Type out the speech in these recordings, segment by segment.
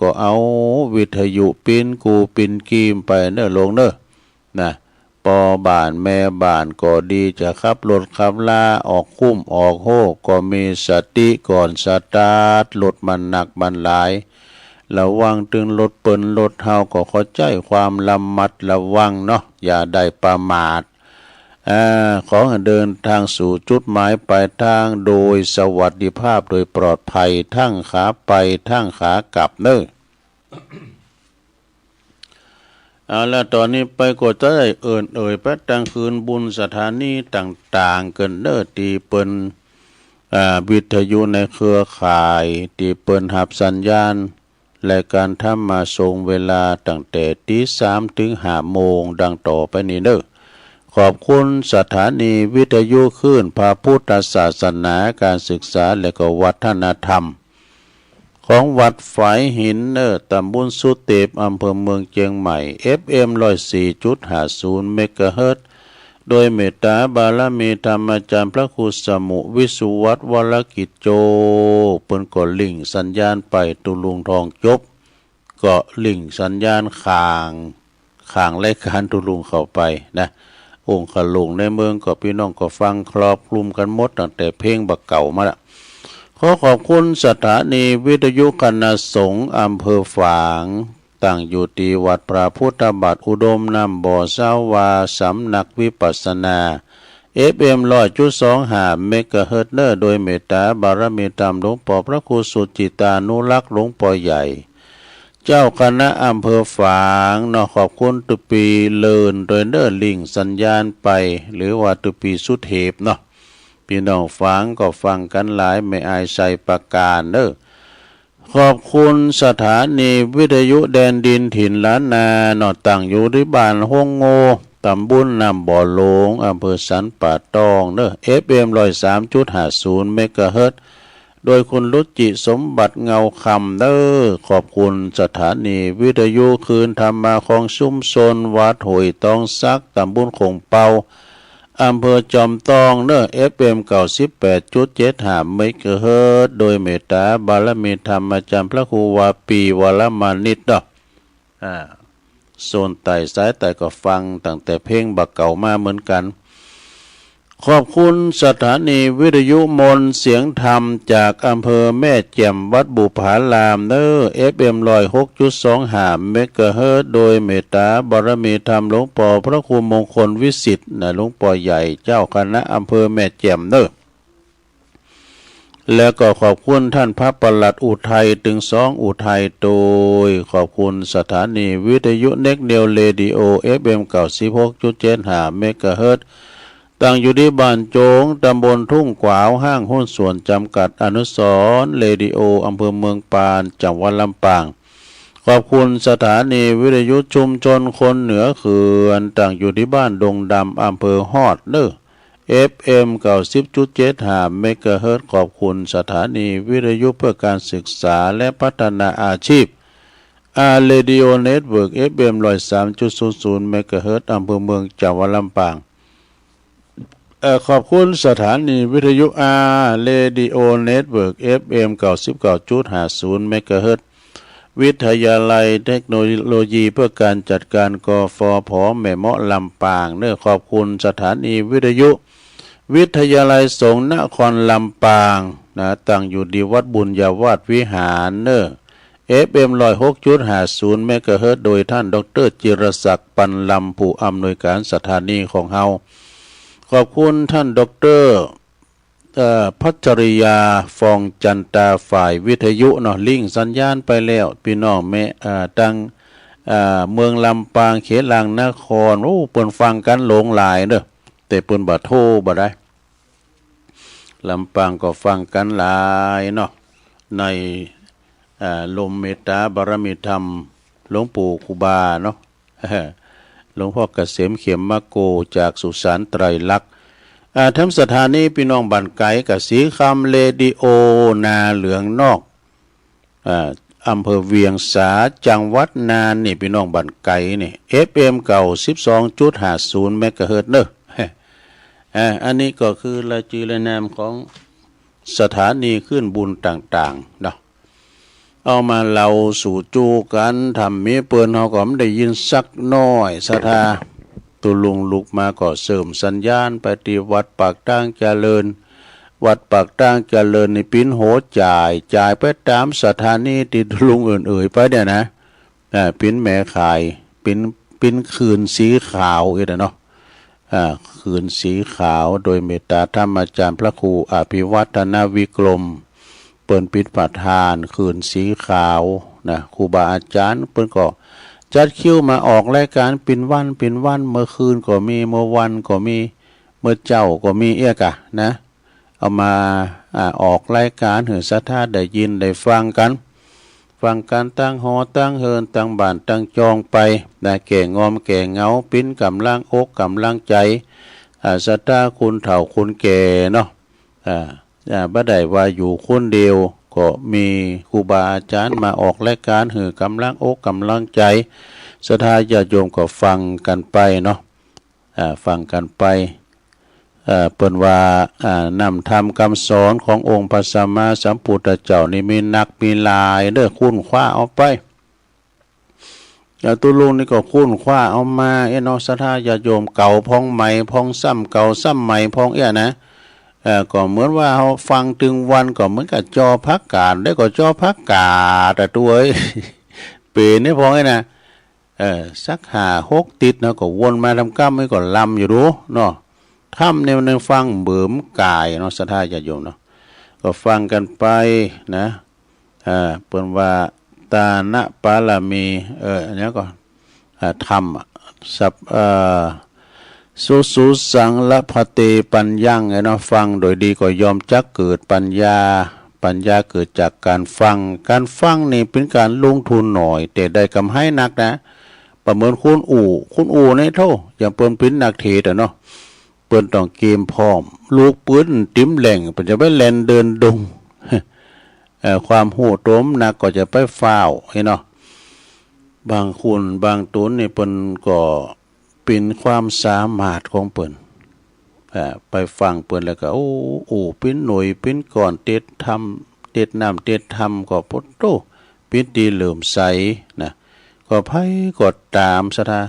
ก็เอาวิทยุปิ้นกูปิ้นกีมไปเน้อลงเน้อนะปอบ้านแม่บ้านก็ดีจะขับรถขับลาออกคุ้มออกโฮก็มีสติก่อนสตาร์ทรถมันหนักมันหลายระวังตึงรถเปิ้นรถเฮาก็เข้าใจความระมัดระวังเนาะอย่าได้ประมาทขอให้เดินทางสู่จุดหมายปลายทางโดยสวัสดิภาพโดยปลอดภัยทั้งขาไปทั้งขากลับเน้อแล้วตอนนี้ไปก็จะได้ไปตั้งคืนบุญสถานีต่างๆกันเน้อตีเปิ้นวิทยุในเครือข่ายตีเปิ้นหับสัญญาณและการทำมาทรงเวลาตั้งแต่ตี3 ถึง 5 โมงดังต่อไปนี้เน้อขอบคุณสถานีวิทยุคลื่นพระพุทธศาสนาการศึกษาและก็วัฒนธรรมของวัดฝายหินตำบลสุเตปอำเภอเมืองเชียงใหม่ FM 104.50 เมกะเฮิรตซ์โดยเมตตาบารมีธรรมอาจารย์พระครูสมุวิสุวัตวรกิจโจเปิ้นก็ลิงสัญญาณไปตุลุงทองจบก็ลิงสัญญาณข้างรายการตุลุงเข้าไปนะองค์ขลุงในเมืองก็พี่น้องก็ฟังครอบคลุมกันหมดตั้งแต่เพลงบักเก่ามาละขอขอบคุณสถานีวิทยุคณะสงฆ์อำเภอฝางตั้งอยู่ที่วัดพระพุทธบาทอุดมนำบ่อเศร้าวาสำนักวิปัสสนา FM 100.25 เมกะเฮิรตซ์โดยเมตตาบารมีธรรมหลวงพ่อพระครูสุจิตานุรักษ์หลวงพ่อใหญ่เจ้าคณะอำเภอฝางขอบคุณตุปีเลินโดยลิงสัญญาณไปหรือว่าตุปีสุเทพพี่น้องฟังก็ฟังกันหลายไม่อายใส่ประการขอบคุณสถานีวิทยุแดนดินถิ่นล้านนาตั้งอยู่ที่บ้านห้องโงตำบลนำบ่อหลวงอำเภอสันป่าตองFM 103.50 เมกะเฮิรตซ์โดยคุณรุจิสมบัติเงาคำขอบคุณสถานีวิทยุคืนธรรมาของชุมชนวัดหอยตองซักตำบลคงเปาอำเภอจอมตองFM 98.75 เมกะเฮิรตซ์โดยเมตตาบารมีธรรมอาจารย์พระครูวาปีวรมานิตโซนไต่สายไต่ก็ฟังตั้งแต่เพลงบักเก่ามาเหมือนกันขอบคุณสถานีวิทยุมนเสียงธรรมจากอำเภอแม่แจ่มวัดบุพารามFM 106.25 เมกะเฮิรตซ์โดยเมตตาบารมีธรรมหลวงพ่อพระครูมงคลวิสิทธิ์หลวงพ่อใหญ่เจ้าคณะอำเภอแม่แจ่มแล้วก็ขอบคุณท่านพระปลัดอุทัยถึง2อุทัยโดยขอบคุณสถานีวิทยุเน็กเนลเรดิโอ FM 96.75 เมกะเฮิรตซ์ตั้งอยู่ที่บ้านโจงตำบลทุ่งกวาวห้างหุ้นส่วนจำกัดอนุสรณ์เรดิโออำเภอเมืองปานจังหวัดลำปางขอบคุณสถานีวิทยุชุมชนคนเหนือเขื่อนตั้งอยู่ที่บ้านดงดำอำเภอฮอดFM 90.75 เมกะเฮิรตซ์ขอบคุณสถานีวิทยุเพื่อการศึกษาและพัฒนาอาชีพเรดิโอเน็ตเวิร์ก FM 103.00 เมกะเฮิรตซ์อำเภอเมืองจังหวัดลำปางขอบคุณสถานีวิทยุเรดิโอเน็ตเวิร์ก FM 99.50 เมกะเฮิรตซ์วิทยาลัยเทคโนโลยีเพื่อการจัดการกฟผ.แม่เมาะลำปางขอบคุณสถานีวิทยุวิทยาลัยสงฆ์นครลำปางตั้งอยู่ที่วัดบุญญาวาสวิหารFM 106.50 เมกะเฮิรตซ์โดยท่านดร.จิรศักดิ์ปันลำผู้อำนวยการสถานีของเฮาขอบคุณท่านดร.พัชริยาฟองจันตาฝ่ายวิทยุลิงสัญญาณไปแล้วพี่น้องแม่ตั้งเมืองลำปางเขตลางนครเปิ้นฟังกันหลงหลายแต่เปิ้นบ่โทรบ่ได้ลำปางก็ฟังกันหลายในลมเมตตาบารมีธรรมหลวงปู่ครูบาหลวงพ่อเกษมเข็มมะโกจากสุสานไตรลักษณ์ทั้งสถานีพี่น้องบ้านไก่กับสีคำเรดิโอนาเหลืองนอกอำเภอเวียงสาจังหวัดน่านนี่พี่น้องบ้านไก่นี่ FM 12.50 เมกะเฮิรตซ์อันนี้ก็คือรายชื่อรายนามของสถานีขึ้นบุญต่าง เอามาเล่าสู่จูกันทำมีเปิ้นเฮาก็ไม่ได้ยินสักน้อยศรัทธาตุลุงลุกมาก็เสริมสัญญาณไปที่วัดปากตั้งเจริญวัดปากตั้งเจริญในปิ้นโหจ่ายไปตามสถานีที่ตุลุงเอ่ยไปเนี่ยนะปิ้นแม่ขายปิ้นคืนสีขาวอีกเนาะคืนสีขาวโดยเมตตาธรรมอาจารย์พระครูอภิวัฒนวิกรมเปิ้นปิดประธานคืนสีขาวนะครูบาอาจารย์เปิ้นก็จัดคิวมาออกรายการปิ่นวันเมื่อคืนก็มีเมื่อวันก็มีเมื่อเจ้าก็มีเอียกะนะเอามาออกรายการให้ศรัทธาได้ยินได้ฟังกันตั้งหอตั้งเฮินตั้งบ้านตั้งจองไปนะแก่งอมแก่เงาปิ้นกำลังอกกำลังใจศรัทธาคุณเฒ่าคุณแก่เนาะบ่ได้ว่าอยู่คนเดียวก็มีครูบาอาจารย์มาออกรายการให้กำลังอกกำลังใจศรัทธาญาติโยมก็ฟังกันไปเนาะฟังกันไปเปิ้นว่านำธรรมคำสอนขององค์พระสัมมาสัมพุทธเจ้านี่มีนักมีหลายเด้อคุ้นคว้าเอาไปตุลุงนี่ก็คุ้นคว้าเอามาเนาะศรัทธาญาติโยมเก่าพ้องใหม่พ้องซ้ำเก่าซ้ำใหม่พ้องนะก็เหมือนว่าเขาฟังถึงวันก็เหมือนกับจอพักกาดได้ก็จอพักกาดแต่ตัวเปลี่ยนนี่พ้องนะสัก5-6ติดนะก็วนมาทำก้ามไม่ก็ลำอยู่รู้เนาะทำในวันนึงฟังเบิ่มกายเนาะศรัทธาญาติโยมเนาะก็ฟังกันไปนะเปิ้นว่าตานะปาลามีอันนี้ก็ทำสับสุสังละพเตปัญญังไงเนาะฟังโดยดีก็ยอมจักเกิดปัญญาเกิดจากการฟังนี่เป็นการลงทุนหน่อยแต่ได้กำไรนักนะประเมินคุณอู่ในเท่าอย่างเปิ้นเป็นนักเทศเนาะเปิ้นต้องเกมพร้อมลูกปืนติ้มแหล่งเปิ้นจะไปแล่นเดินดงความโหดต้มนักก็จะไปฟ้าวให้เนาะบางคุณบางตุนนี่เปิ้นก็เป็นความสามารถของเปิ้นไปฟังเปิ้นแล้วก็โอ้เป็นหน่วยเป็นก่อนเต็ดน้ำเต็ดธรรมก็พุทโธเป็นดีเหลื่อมใสนะก็ไผก็ตามศรัทธา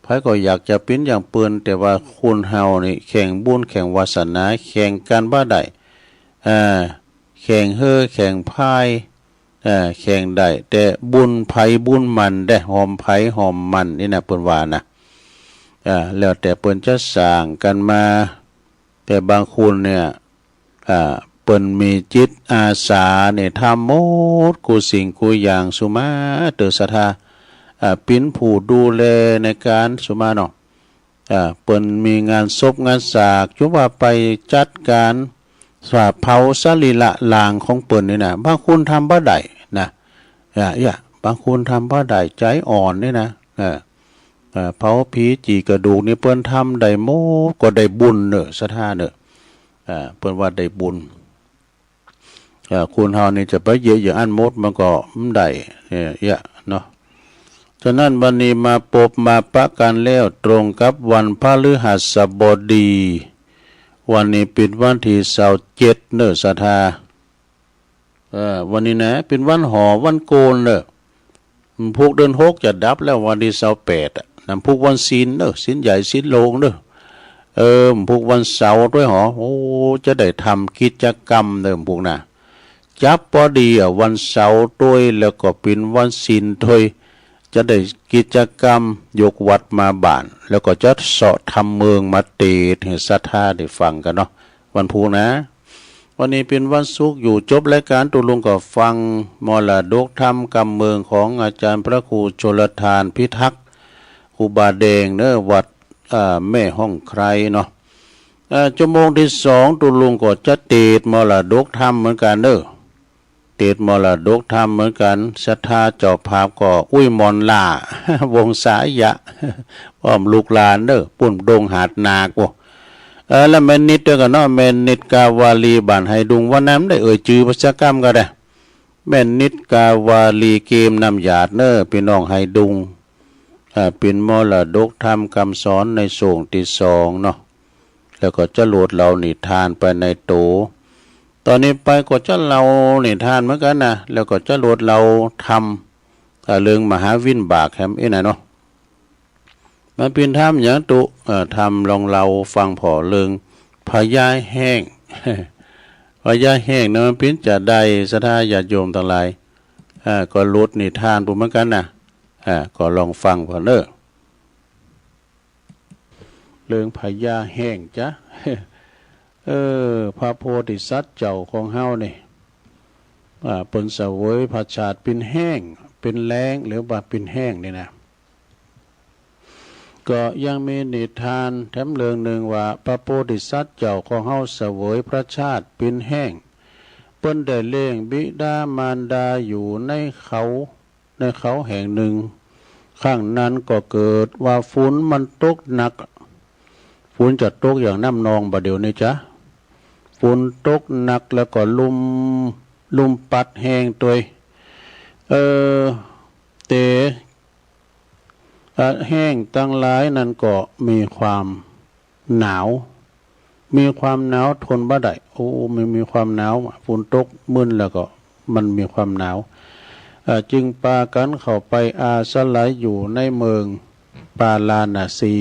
ไผก็อยากจะเป็นอย่างเปิ้นแต่ว่าคนเฮานี่แข่งบุญแข่งวาสนาแข่งกันบ่ได้แข่งแข่งพายแข่งได้แต่บุญไผบุญมันได้หอมไผหอมมันนี่นะเปิ้นว่านะแล้วแต่เปิ้นจะสร้างกันมาแต่บางคนเนี่ยเปิ้นมีจิตอาสาเนี่ยทำหมดกูสิ่งกูอย่างสุมาเตอศรัทธาปิ้นผู้ดูแลในการสุมาเนาะเปิ้นมีงานศพงานสากจุว่าไปจัดการสวาเผาสรีระลางของเปิ้นนี่นะบางคนทำบ่ได้นะบางคนทำบ่ได้ใจอ่อนนี่นะเผาผีจีกระดูกนี่เปิ้นทำได้โมก็ได้บุญเนอะศรัทธาเนอะเปิ้นว่าได้บุญคุณเฮานี่จะไปเยอะอย่างอันมดมันก็ได้เนาะฉะนั้นวันนี้มาปบมาปะกันแล้วตรงกับวันพฤหัสบดีวันนี้เป็นวันที่27เนอะศรัทธาวันนี้นะเป็นวันหอวันโกนเนอะพวกเดือน6จะดับแล้ววันที่28นำพวกวันศีลเนอะศีลใหญ่ศีลโลงเนอะพวกวันเสาร์ด้วยหรอโอ้จะได้ทำกิจกรรมเนอะพวกน่ะจับพอดีวันเสาร์ด้วยแล้วก็เป็นวันศีลด้วยจะได้กิจกรรมยกวัดมาบ้านแล้วก็จะเสาะทำเมืองมาเตดให้ศรัทธาได้ฟังกันเนาะวันพุธนะวันนี้เป็นวันศุกร์อยู่จบรายการตุลุงก็ฟังมรดกธรรมกำเมืองของอาจารย์พระครูชลทานพิทักษ์ครูบาแดงเนอะวัดแม่ห้องใครเนาะชั่วโมงที่2ตุลุงก็จะเตดมรดกธรรมเหมือนกันเนอะเตดมรดกธรรมเหมือนกันศรัทธาเจ้าภาพก็อุ้ยมอนล่าวงสายะพร้อมลูกหลานเนอะปุ่นดงหาดนาโกแล้วแม่นิดด้วยกันเนาะแม่นิดกาวาลีบ้านให้ดุงวันนั้นได้จื่อประชากรรมก็ได้แม่นิดกาวาลีเกมนำหยาดเนอะพี่น้องให้ดุงเป็นมรดกธรรมคำสอนในส่งที่2เนาะแล้วก็จะโหลดเรานิทานไปในโต ตอนนี้ไปก็จะเราเนี่ยทานเหมือนกันนะแล้วก็จะลดเราทำเรื่องมหาวินบากแฮมนะเนาะมันเป็นทำอย่างตุทำลองเราฟังพอเรื่องพญาแห้ง พญาแห้งนะมันเป็นจะได้สถาญาติโยมทั้งหลายก็ลดนิทานปุ่มเหมือนกันนะก็ลองฟังพอเนอะเรื่องพญาแห้งจ้ะ พระโพธิสัตว์เจ้าของเฮาเนี่ยเป็นเสวยพระชาติเป็นแห้งเป็นแล้งหรือว่าเป็นแห้งนี่นะก็ยังมีนิทานแถมเรื่องหนึ่งว่าพระโพธิสัตว์เจ้าของเฮาเสวยพระชาติเป็นแห้งเปิ้นได้เลี้ยงบิดามารดาอยู่ในเขาแห่งหนึ่งข้างนั้นก็เกิดว่าฝนมันตกหนักฝนจะตกอย่างน้ำนองบ่เดี๋ยวนี้จ้ะฝนตกหนักแล้วก็ลุมปัดแห้งตัวเตะแห้งตั้งหลายนั้นก็มีความหนาวทนบ่ได้มันมีความหนาวฝนตกมึนแล้วก็มันมีความหนาวจึงพากันเข้าไปอาศัยอยู่ในเมืองปาลาณสี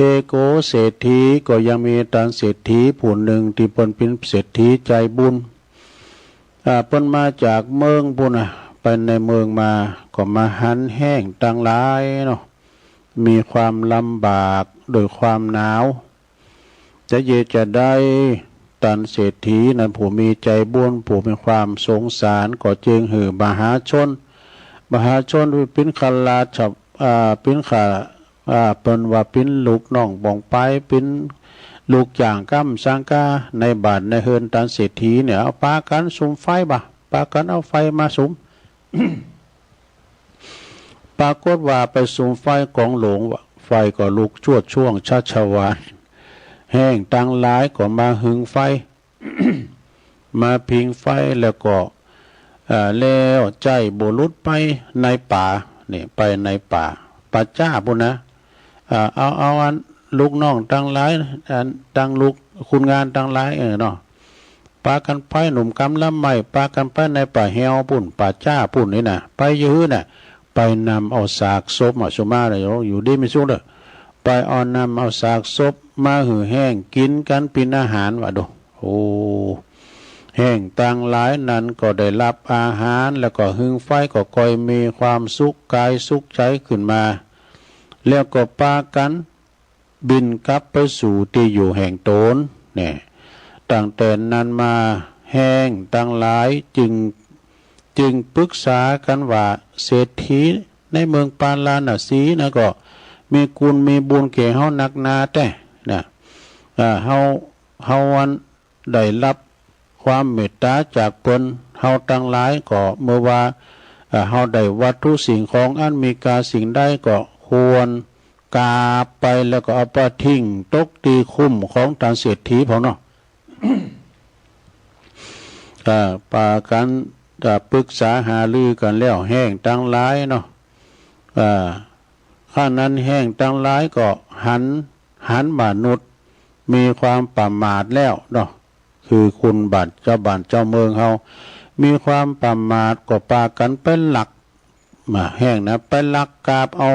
เอโกเศรษฐีก็ยังมีตานเศรษฐีผู้หนึ่งที่เป็นเศรษฐีใจบุญเพิ่นมาจากเมืองบุญไปในเมืองมาก็มาหันแห้งต่างหลายเนาะมีความลำบากโดยความหนาวจะได้ตานเศรษฐีนั้นผู้มีใจบุญผู้มีความสงสารก็จึงหือมหาชนเป็นขลาฉับเป็นขาเป็นว่าเป็นลูกน้องบ่องไปเป็นลูกจ่างก้ำสังกาในบาทในเฮือนตานเศรษฐีเนี่ยเอาปากันสุมไฟปากันเอาไฟมาสุม ปรากฏว่าไปสุมไฟของหลวงไฟก็ลุกชั่วช่วงชัชวานแห้งตังหลายก็มาหึงไฟ มาพิงไฟแล้วก็แล้วใจโบลุดไปในป่าเนี่ยไปในป่าจ้าปุ่นนะเอาอันลูกน้องตั้งหลายตั้งลูกคุณงานตั้งหลายเนาะปากันไปหนุ่มกำละไม่ปากันไปในป่าแฮวปุ่นป่าจ้าปุ่นนี่นะไปยื้อน่ะไปนำเอาสากศพมาสมาเลยอยู่ดีไม่สู้เลยไปเอานำเอาสากศพมาหือแห้งกินกันเป็นอาหารว่ะดูแห้งต่างหลายนั้นก็ได้รับอาหารแล้วก็หึงไฟก็ค่อยมีความสุขกายสุขใจขึ้นมาแล้วก็ปากันบินกลับไปสู่ที่อยู่แห่งตนเนี่ยตั้งแต่นั้นมาแห้งต่างหลายจึงปรึกษากันว่าเศรษฐีในเมืองปาลาณสีนะก็มีกุลมีบุญแก่เฮานักนาแต่นะเฮาวันได้รับความเมตตาจากเพิ่นเฮาตั้งหลายก็เมื่อว่าเฮาได้วัตถุสิ่งของอันมีกาสิ่งใดก็ควรกาไปแล้วก็เอาไปทิ้งตกตีคุ้มของทางเศรษฐีเขาเนาะ ปากันปรึกษาหารือกันแล้วแห้งตั้งหลายเนาะข้างนั้นแห้งตั้งหลายก็หันมนุษย์มีความประมาทแล้วเนาะคือคุณบัตรเจ้าเมืองเขามีความประมาทก็ปากันเป็นหลักมาแห้งนะเป็นหลักกาบเอา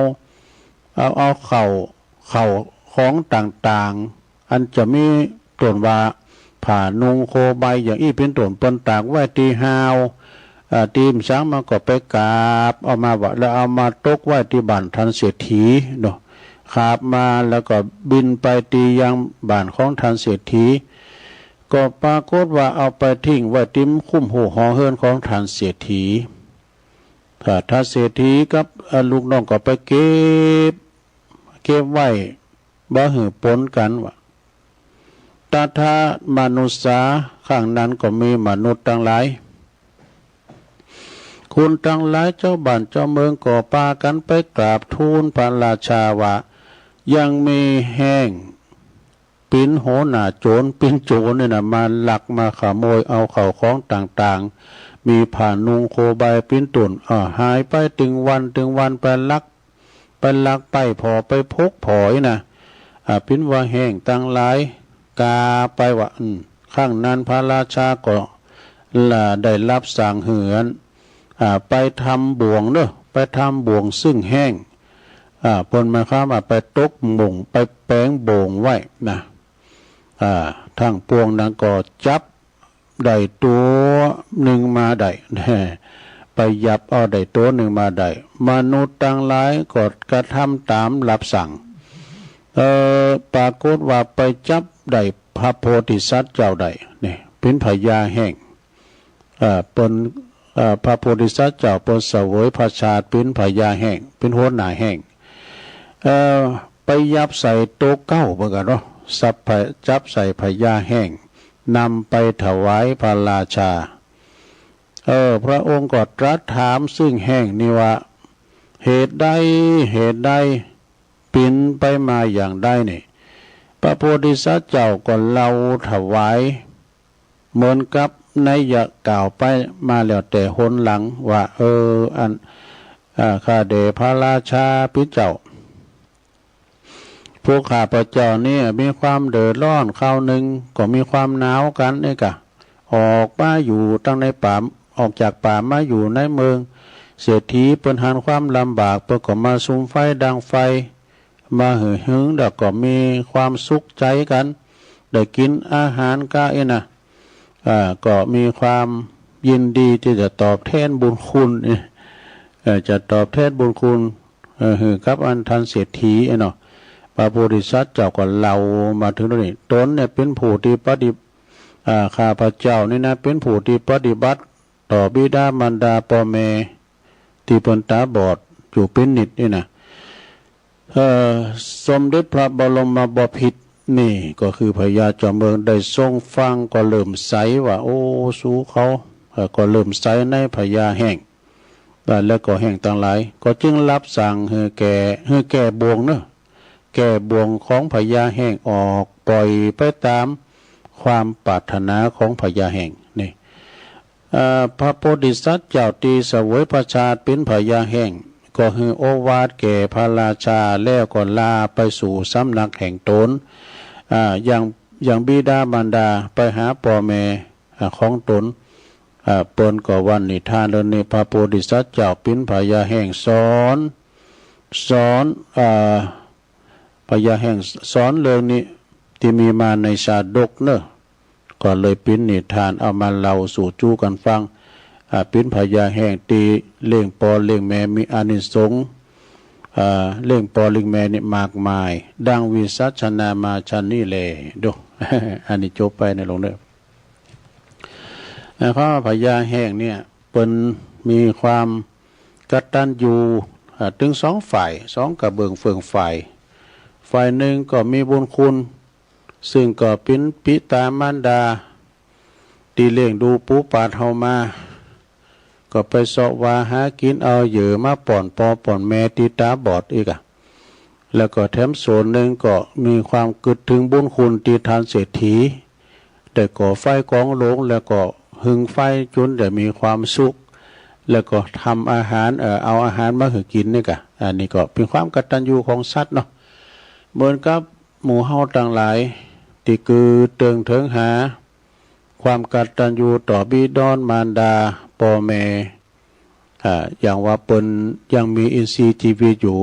เข่าของต่างๆอันจะมีต้นว่าผ่านุงโคใบอย่างอี้เป็นต้นปนตากไว้ตีหาวตีมช้างมาก็ไปกาบเอามาว่าแล้วเอามาตกไว้ที่บ้านทันเศรษฐีเนาะขาบมาแล้วก็บินไปตียังบ้านของทันเศรษฐีก็ปรากฏว่าเอาไปทิ้งไว้ติ้มคุ้มหูหอเฮือนของทันเศรษฐีถ้าเศรษฐีกับลูกน้องก็ไปเก็บไว้บ่หือปนกันว่าตถามนุษย์ข้างนั้นก็มีมนุษย์ทั้งหลายคุณทั้งหลายเจ้าบ้านเจ้าเมืองก็พากันไปกราบทูลพระราชาว่ายังมีแห้งปิ่นโหน่าโจรปิ่นโจรเนี่ยนะมาลักมาขโมยเอาเข้าของต่างๆมีผ่านุงโคใบปิ่นตุ่นหายไปถึงวันไปลักไปพอไปพกผอยนะปิ่นว่าแห้งตั้งหลายกาไปว่า ข้างนั้นพระราชาก็ได้รับสั่งเหือนไปทำบ่วงเนอะไปทำบ่วงซึ่งแห้งปนมาข้ามไปตกบ่งไปแป้งโบ่งไว้นะทั้งปวงนั้นก็จับได้ตัวหนึ่งมาได้ไปยับเอาได้ตัวหนึ่งมาได้มนุษย์ต่างหลายก็กระทำตามรับสั่งปรากฏว่าไปจับได้พระโพธิสัตว์เจ้าใดนี่เป็นพญาแห้งปนพระโพธิสัตว์เจ้าปนเสวยพระชาติเป็นพญาแห้งเป็นหัวหน้าแห้งไปยับใส่โต๊ะเก้าเหมือนกันเนาะจับใส่พญาแห้งนำไปถวายพระราชาพระองค์ก็ตรัสถามซึ่งแห้งนี่ว่าเหตุใดปินไปมาอย่างใดนี่พระโพธิสัตว์เจ้าก็เล่าถวายเหมือนกับในยะกล่าวไปมาแล้วแต่หนหลังว่าอันข้าเดชพระราชาพิเจ้าพวกข้าพเจ้านี่มีความเดือดร้อนคราวหนึ่งก็มีความหนาวกันนี่กะออกมาอยู่ตั้งในป่าออกจากป่ามาอยู่ในเมืองเศรษฐีเปิ้นหันความลำบากเปิ้นก็มาสุมไฟดังไฟมาหือหึงแล้วก็มีความสุขใจกันได้กินอาหารก็ก็มีความยินดีที่จะตอบแทนบุญคุณจะตอบแทนบุญคุณกับอันทันเศรษฐีเนาะพระโพธิสัตว์เจ้าก็เล่ามาถึงตรงนี้ตนเนี่ยเป็นผู้ที่ปฏิข้าพเจ้านี่นะเป็นผู้ที่ปฏิบัติต่อบิดามารดาพ่อแม่ที่เพิ่นตาบอดอยู่เป็นนิดนี่นะสมเด็จพระบรมบพิตรนี่ก็คือพญาจอมเมืองได้ทรงฟังก็เริ่มใสว่าโอ้สู้เขาก็เริ่มใสในพญาแห้งแล้วก็แห้งต่างหลายก็จึงรับสั่งให้แก่บ่วงเนอะแก่บ่วงของพญาแห้งออกปล่อยไปตามความปรารถนาของพญาแห้งนี่พระโพธิสัตว์เจ้าตีเสวยพระชาติเป็นพญาแห้งก็คือโอวาทแก่พระราชาแล้วก็ลาไปสู่สำนักแห่งตนอย่างบิดามารดาไปหาพ่อแม่ของตนเปิ้นก็วันนิทานเรื่องนี้พระโพธิสัตว์เจ้าเป็นพญาแห้งสอนพญาแห้งสอนเรื่องนี้ที่มีมาในชาดกเนอะก็เลยเป็นนิทานเอามาเล่าสู่จู้กันฟังเป็นพญาแห้งตีเลี้ยงปอเลี้ยงแม่มีอานิสงส์เลี้ยงปอเลี้ยงแม่นี่มากมายดังวิสัชนามาชันนี่เลยดู อันนี้จบไปในหลวงเด้อเพราะพญาแห้งเนี่ยเป็นมีความกตัญญูถึงสองฝ่ายสองกระเบื้องเฟืองฝ่ายหนึ่งก็มีบุญคุณซึ่งก็เป็นปิตามารดาที่เลี้ยงดูปูปาดเฮามาก็ไปเสาะวาหากินเอาเหยื่อมาป่อนปอป่อนแม่ที่ตาบอดอีกแล้วก็แถมส่วนหนึ่งก็มีความกึดถึงบุญคุณที่ทานเศรษฐีแต่ก่อไฟกองหลงแล้วก็หึงไฟจนได้มีความสุขแล้วก็ทำอาหารเอาอาหารมาให้กินนี่กะอันนี้ก็เป็นความกตัญญูของสัตว์เนาะเหมือนกับหมู่เฮาต่างหลายที่คือเติงเถิงหาความกตัญญูต่อบิดามารดาพ่อแม่อย่างว่าเปิ้นยังมีอินทรีย์ชีวิตอยู่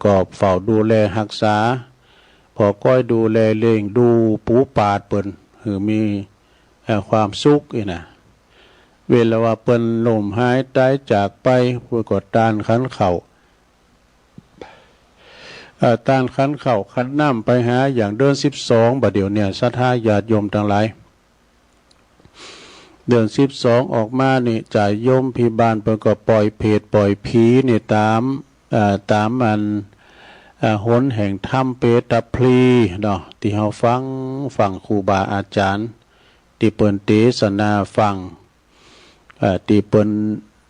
ก็เฝ้าดูแลรักษาพอก้อยดูแลเลี้ยงดูปูปาดเปิ้นคือมีความสุขอีนะเวลาว่าเปิ้นล้มหายตายจากไปผู้กดตานขันเข่าตานขันเข่าขันน้ำไปหาอย่างเดือน12บัดเดี๋ยวเนี่ยศรัทธาญาติโยมทั้งหลายเดือน12ออกมานี่จ่ายโยมพิบาลเปิ้นก็ปล่อยเพศปล่อยผีนี่ตามมันหนแห่งถ้ำเปตพลีเนาะที่เฮาฟังครูบาอาจารย์ที่เปิ้นเทศนาฟังที่เปิ้น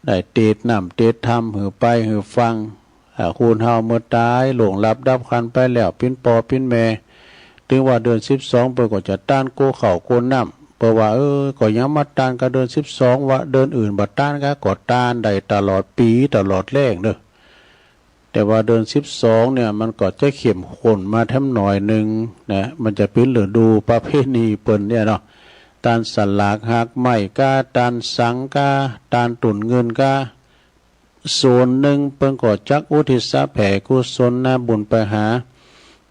ได้เทศน้ำเทศธรรมหือไปหือฟังคุณเฮาเมื่อตายหลงรับดับขันไปแล้วปิ้นปอปิ้นแม่ถึงว่าเดือน12เปิ้นก็จะต้านโกเข้าโกน้ำเพราะว่าก็ยังมาต้านกับเดือน12ว่าเดือนอื่นบ่ต้านก็ต้านได้ตลอดปีตลอดแรงเด้อ แต่ว่าเดือน12เนี่ยมันก็จะเข้มข้นมาแถมหน่อยหนึ่งนะมันจะเป็นฤดูประเพณีเปิ้นเนี่ยเนาะตานสลากหักไม้กาตานสังกาตานตุ่นเงินกาส่วนหนึ่งเปิ้นก็จักอุทิศแผ่กุศลนะบุญไปหา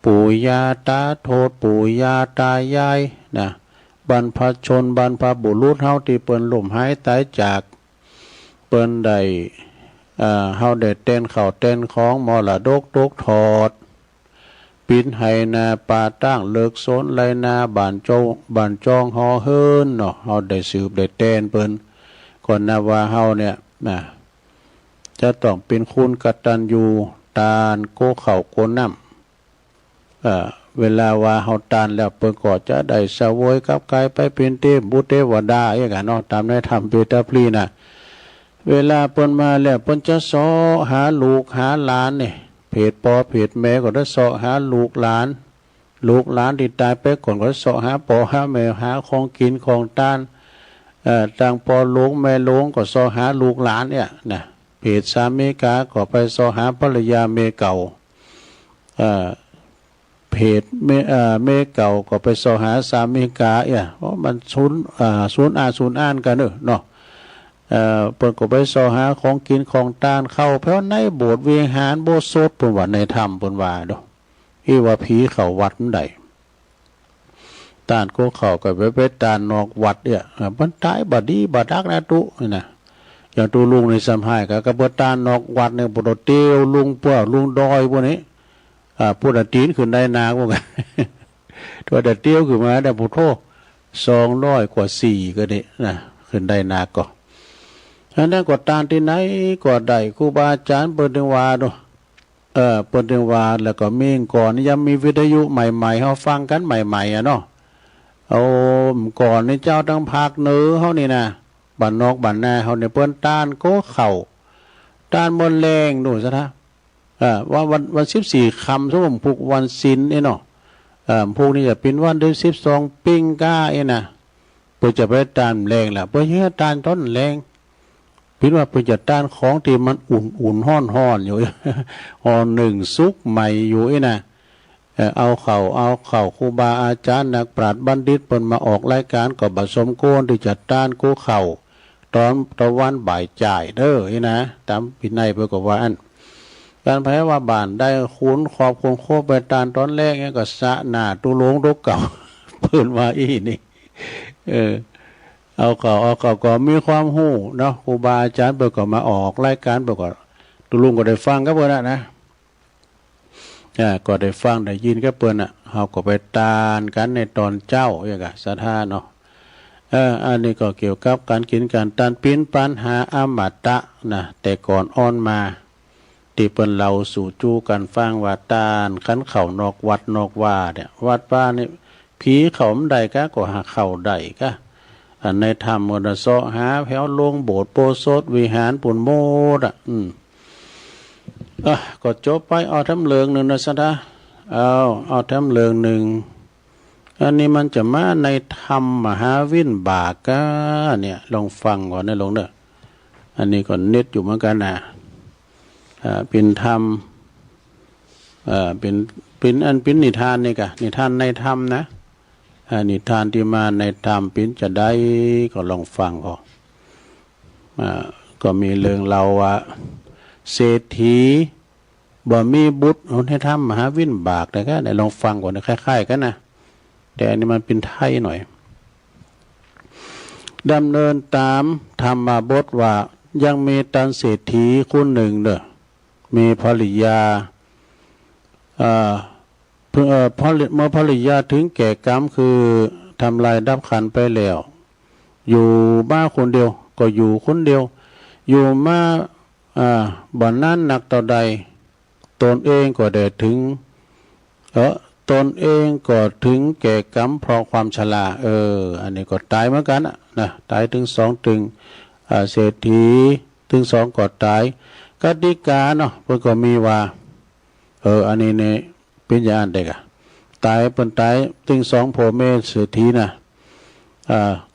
ปู่ย่าตาโทษปู่ย่าตายายนะบรรพชนบรรพบุรุษเฮาที่เปิ้นล้มหายตายจากเปิ้นได้เฮาได้เต้นเข้าเต้นของมรดกตกทอดปินให้นาป่าตั้งเลิกโซนไรนาบ้านจองฮอเฮินเนาะเฮาได้สืบได้เต้นเปิ้นก่อนนะว่าเฮาเนี่ยนะจะต้องเป็นคุณกตัญญูตานโกเข้าโกน้ำเวลาว่าเฮาตานแล้วเปิ้นก็จะได้เสวยกับกายไปเป็นเทพบุตรเทวดาอย่างนั้นเนาะตามในธรรมเปตพลีน่ะเวลาเปิ้นมาแล้วเปิ้นจะสอหาลูกหาหลานนี่เพศพ่อเพศแม่ก็ได้สอหาลูกหลานที่ตายไปก่อนก็สอหาพ่อหาแม่หาของกินของทานต่างพ่อหลวงแม่หลวงก็สอหาลูกหลานเนี่ยนะเพศสามีกาก็ไปสอหาภรรยาเมียเก่าเพศเมียเก่าก็ไปสอหาสามีกาเนี่ยเพราะมันศูนย์อ่านกันเนาะเปิดก็ไปสอหาของกินของทานเข้าเพราะในโบสถ์เวียงหารโบสถ์โซดปนว่าในธรรมปนว่าเนาะที่ว่าผีเข้าวัดนั่นใดตานก็เข้าก็ไปตานนอกวัดเนี่ยมันตายบดีบดักนะตุนะอย่างตูลุงในสัมภาษณ์ก็บ่ตานนอกวัดเนี่ยบ่เตียวลุงพวกลุงดอยพวกนี้พูดตีนขึ้นได้นาพวกกันตัวเตียวขึ้นมาได้พุทโธ200 กว่า 4ก็ได้นะขึ้นได้นาก็อันนั้นก็ตานที่ไหนก็ได้ครูบาอาจารย์เปิดวาดูเปิดวาแล้วก็มีก่อนยังมีวิทยุใหม่ๆเฮาฟังกันใหม่ๆเนาะเอาก่อนนี่เจ้าทั้งภาคเหนือเฮานี่นะบ้านนอกบ้านนาเฮาเนี่ยเปิ้นตานโกเข้าตานมนแรงนู่นซะนะว่าวัน14ค่ำสมพุกวันศีลเนาะพวกนี้จะเป็นวันเดือน12ปิ้งก้านะเพิ่นจะไปตานแรงล่ะเพิ่นเฮ็ดตานต้นแรงพิดว่าเพิ่นจะต้านของที่มันอุ่นๆห้อนๆอยู่ห่อหนึ่งซุกใหม่อยู่นะเอาเข่าครูบาอาจารย์นักปราชญ์บัณฑิตเพิ่นมาออกรายการก็บ่สมควรที่จะต้านกูเข่าตอนตะวันบ่ายจ่ายเด้อนะตามพินัยเพิ่นก็ว่าอันการแพ้ว่าบ้านได้คุ้นขอบคงโคไปตานตอนแรกเนี่ยก็สะหน้าตุลงตุกเก่าเพิ่นว่าอีนี่เอาเขาก็มีความหู้เนาะครูบาอาจารย์เปิดก็มาออกรายการเปิดก็ตุลุงก็ได้ฟังก็เปิดนะก็ได้ฟังได้ยินก็เปิดเขาก็ไปตานกันในตอนเจ้าอย่างกะสถานเนาะอันนี้ก็เกี่ยวกับการกินการตานปิ้นปัญหาอมตะนะแต่ก่อนอ่อนมาที่เปิ้นเราสู่จู้กันฟังว่าตานขันเข่านอกวัดนอกว่าเนี่ยวัดป้านี่ผีเขามใดก็หาเข่าใดก็ในธรรมมรสะหาแถวลงโบสถ์โปสถวิหารปุ่นโมดก็จบไปเอาทำเลืองหนึ่งนะสันนะเอาทำเลืองหนึ่งอันนี้มันจะมาในธรรมมหาวินบากกะเนี่ยลองฟังก่อนนะลงเด้ออันนี้ก็เน็ตอยู่เหมือนกันนะเป็นธรรมเป็นนิทานนี่กะนิทานในธรรมนะนิทานที่มาในธรรมปิ้นจะได้ก็ลองฟังก็มีเรื่องเราว่าเศรษฐีบ่มีบุตรให้ทำมหาวินบากแต่ก็ได้ลองฟังก่อนคล้ายๆกันนะแต่อันนี้มันเป็นไทยหน่อยดำเนินตามธรรมบทว่ายังมีตันเศรษฐีคนหนึ่งเด้อมีภริยาเมื่อภริยาถึงแก่กรรมคือทำลายดับขันไปแล้วอยู่บ้านคนเดียวก็อยู่คนเดียวอยู่มาบ่อนนั้นหนักต่อใดตนเองก็ได้ถึงตนเองก็ถึงแก่กรรมเพราะความชราอันนี้ก็ตายเหมือนกันนะตายถึง2ถึงเศรษฐีถึง2ก็ตายกติกาเนาะเพิ่นก็มีว่าอันนี้เนี่ยเป็นอย่างอันเด็กตายเปิ้นตายถึง2พ่อแม่เศรษฐีนะ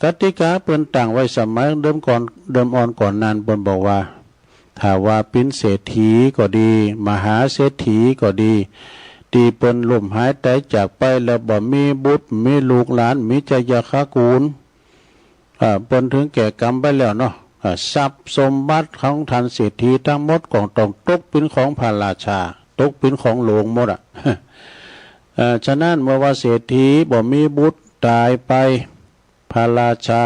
กติกาเปิ้นตั้งไว้สมัยเดิมอ่อนก่อนนั้นเปิ้นบอกว่า ถ้าว่าเป็นเศรษฐีก็ดีมหาเศรษฐีก็ดีตีเปิ้นล่มหายใจจากไปแล้วบ่มีบุตรมีลูกหลานมีจยคกูลเปิ้นถึงแก่กรรมไปแล้วเนาะทรัพย์สมบัติของท่านเศรษฐีทั้งหมดก็ต้องตกเป็นของพระราชาตกเป็นของหลวงหมดฉะนั้นเมื่อว่าเศรษฐีบ่มีบุตรตายไปพระราชา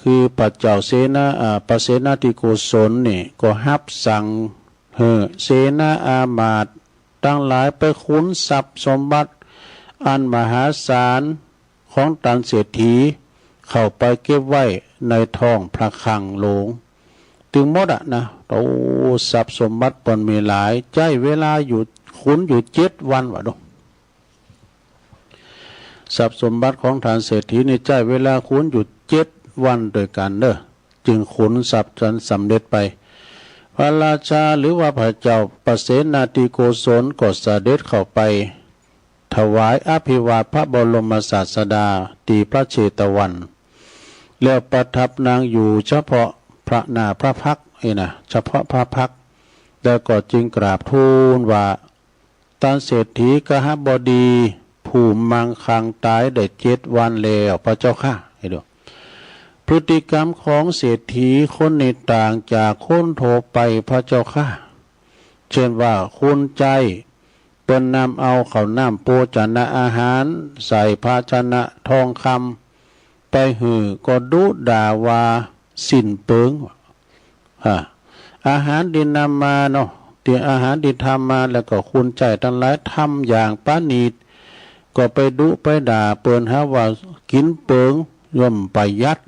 คือพระเจ้าเสนาพระเสนาธิโกศลนี่ก็ฮับสั่งเสนาอามาตย์ตั้งหลายไปขุนทรัพย์สมบัติอันมหาศาลของตันเศรษฐีเข้าไปเก็บไว้ในท้องพระคลังหลวงถึงหมดนะโอ้ทรัพย์สมบัติปนมีหลายใจเวลาอยู่ขุนอยู่7 วันวะดูทรัพย์สมบัติของทานเศรษฐีในใจเวลาขุนอยู่7 วันโดยกันเด้อจึงขุนทรัพย์จนสำเร็จไปพระราชาหรือว่าพระเจ้าปเสนาธิโกศลก็เสด็จเข้าไปถวายอภิวาทพระบรมศาสดาตีพระเชตวันแล้วประทับนางอยู่เฉพาะพระนาพระพักตร์เฉพาะพระพักตร์แล้วก็จึงกราบทูลว่าตานเศรษฐีกหบดีผู้มังคังตายได้7 วันแล้วพระเจ้าค่ะให้ดูพฤติกรรมของเศรษฐีคนนี้ต่างจากคนโทไปพระเจ้าค่ะเช่นว่าคุณใจเป็นนำเอาข้าวน้ำโภชนะอาหารใส่ภาชนะทองคำไปหือก็ดุด่าว่าสิ้นเปิงอาหารดินนำมาเนาะที่อาหารดินทำมาแล้วก็คุณใจทั้งหลายทำอย่างปานีตก็ไปดุไปด่าเปิ้นหาว่ากินเปิงย่อมไปยัด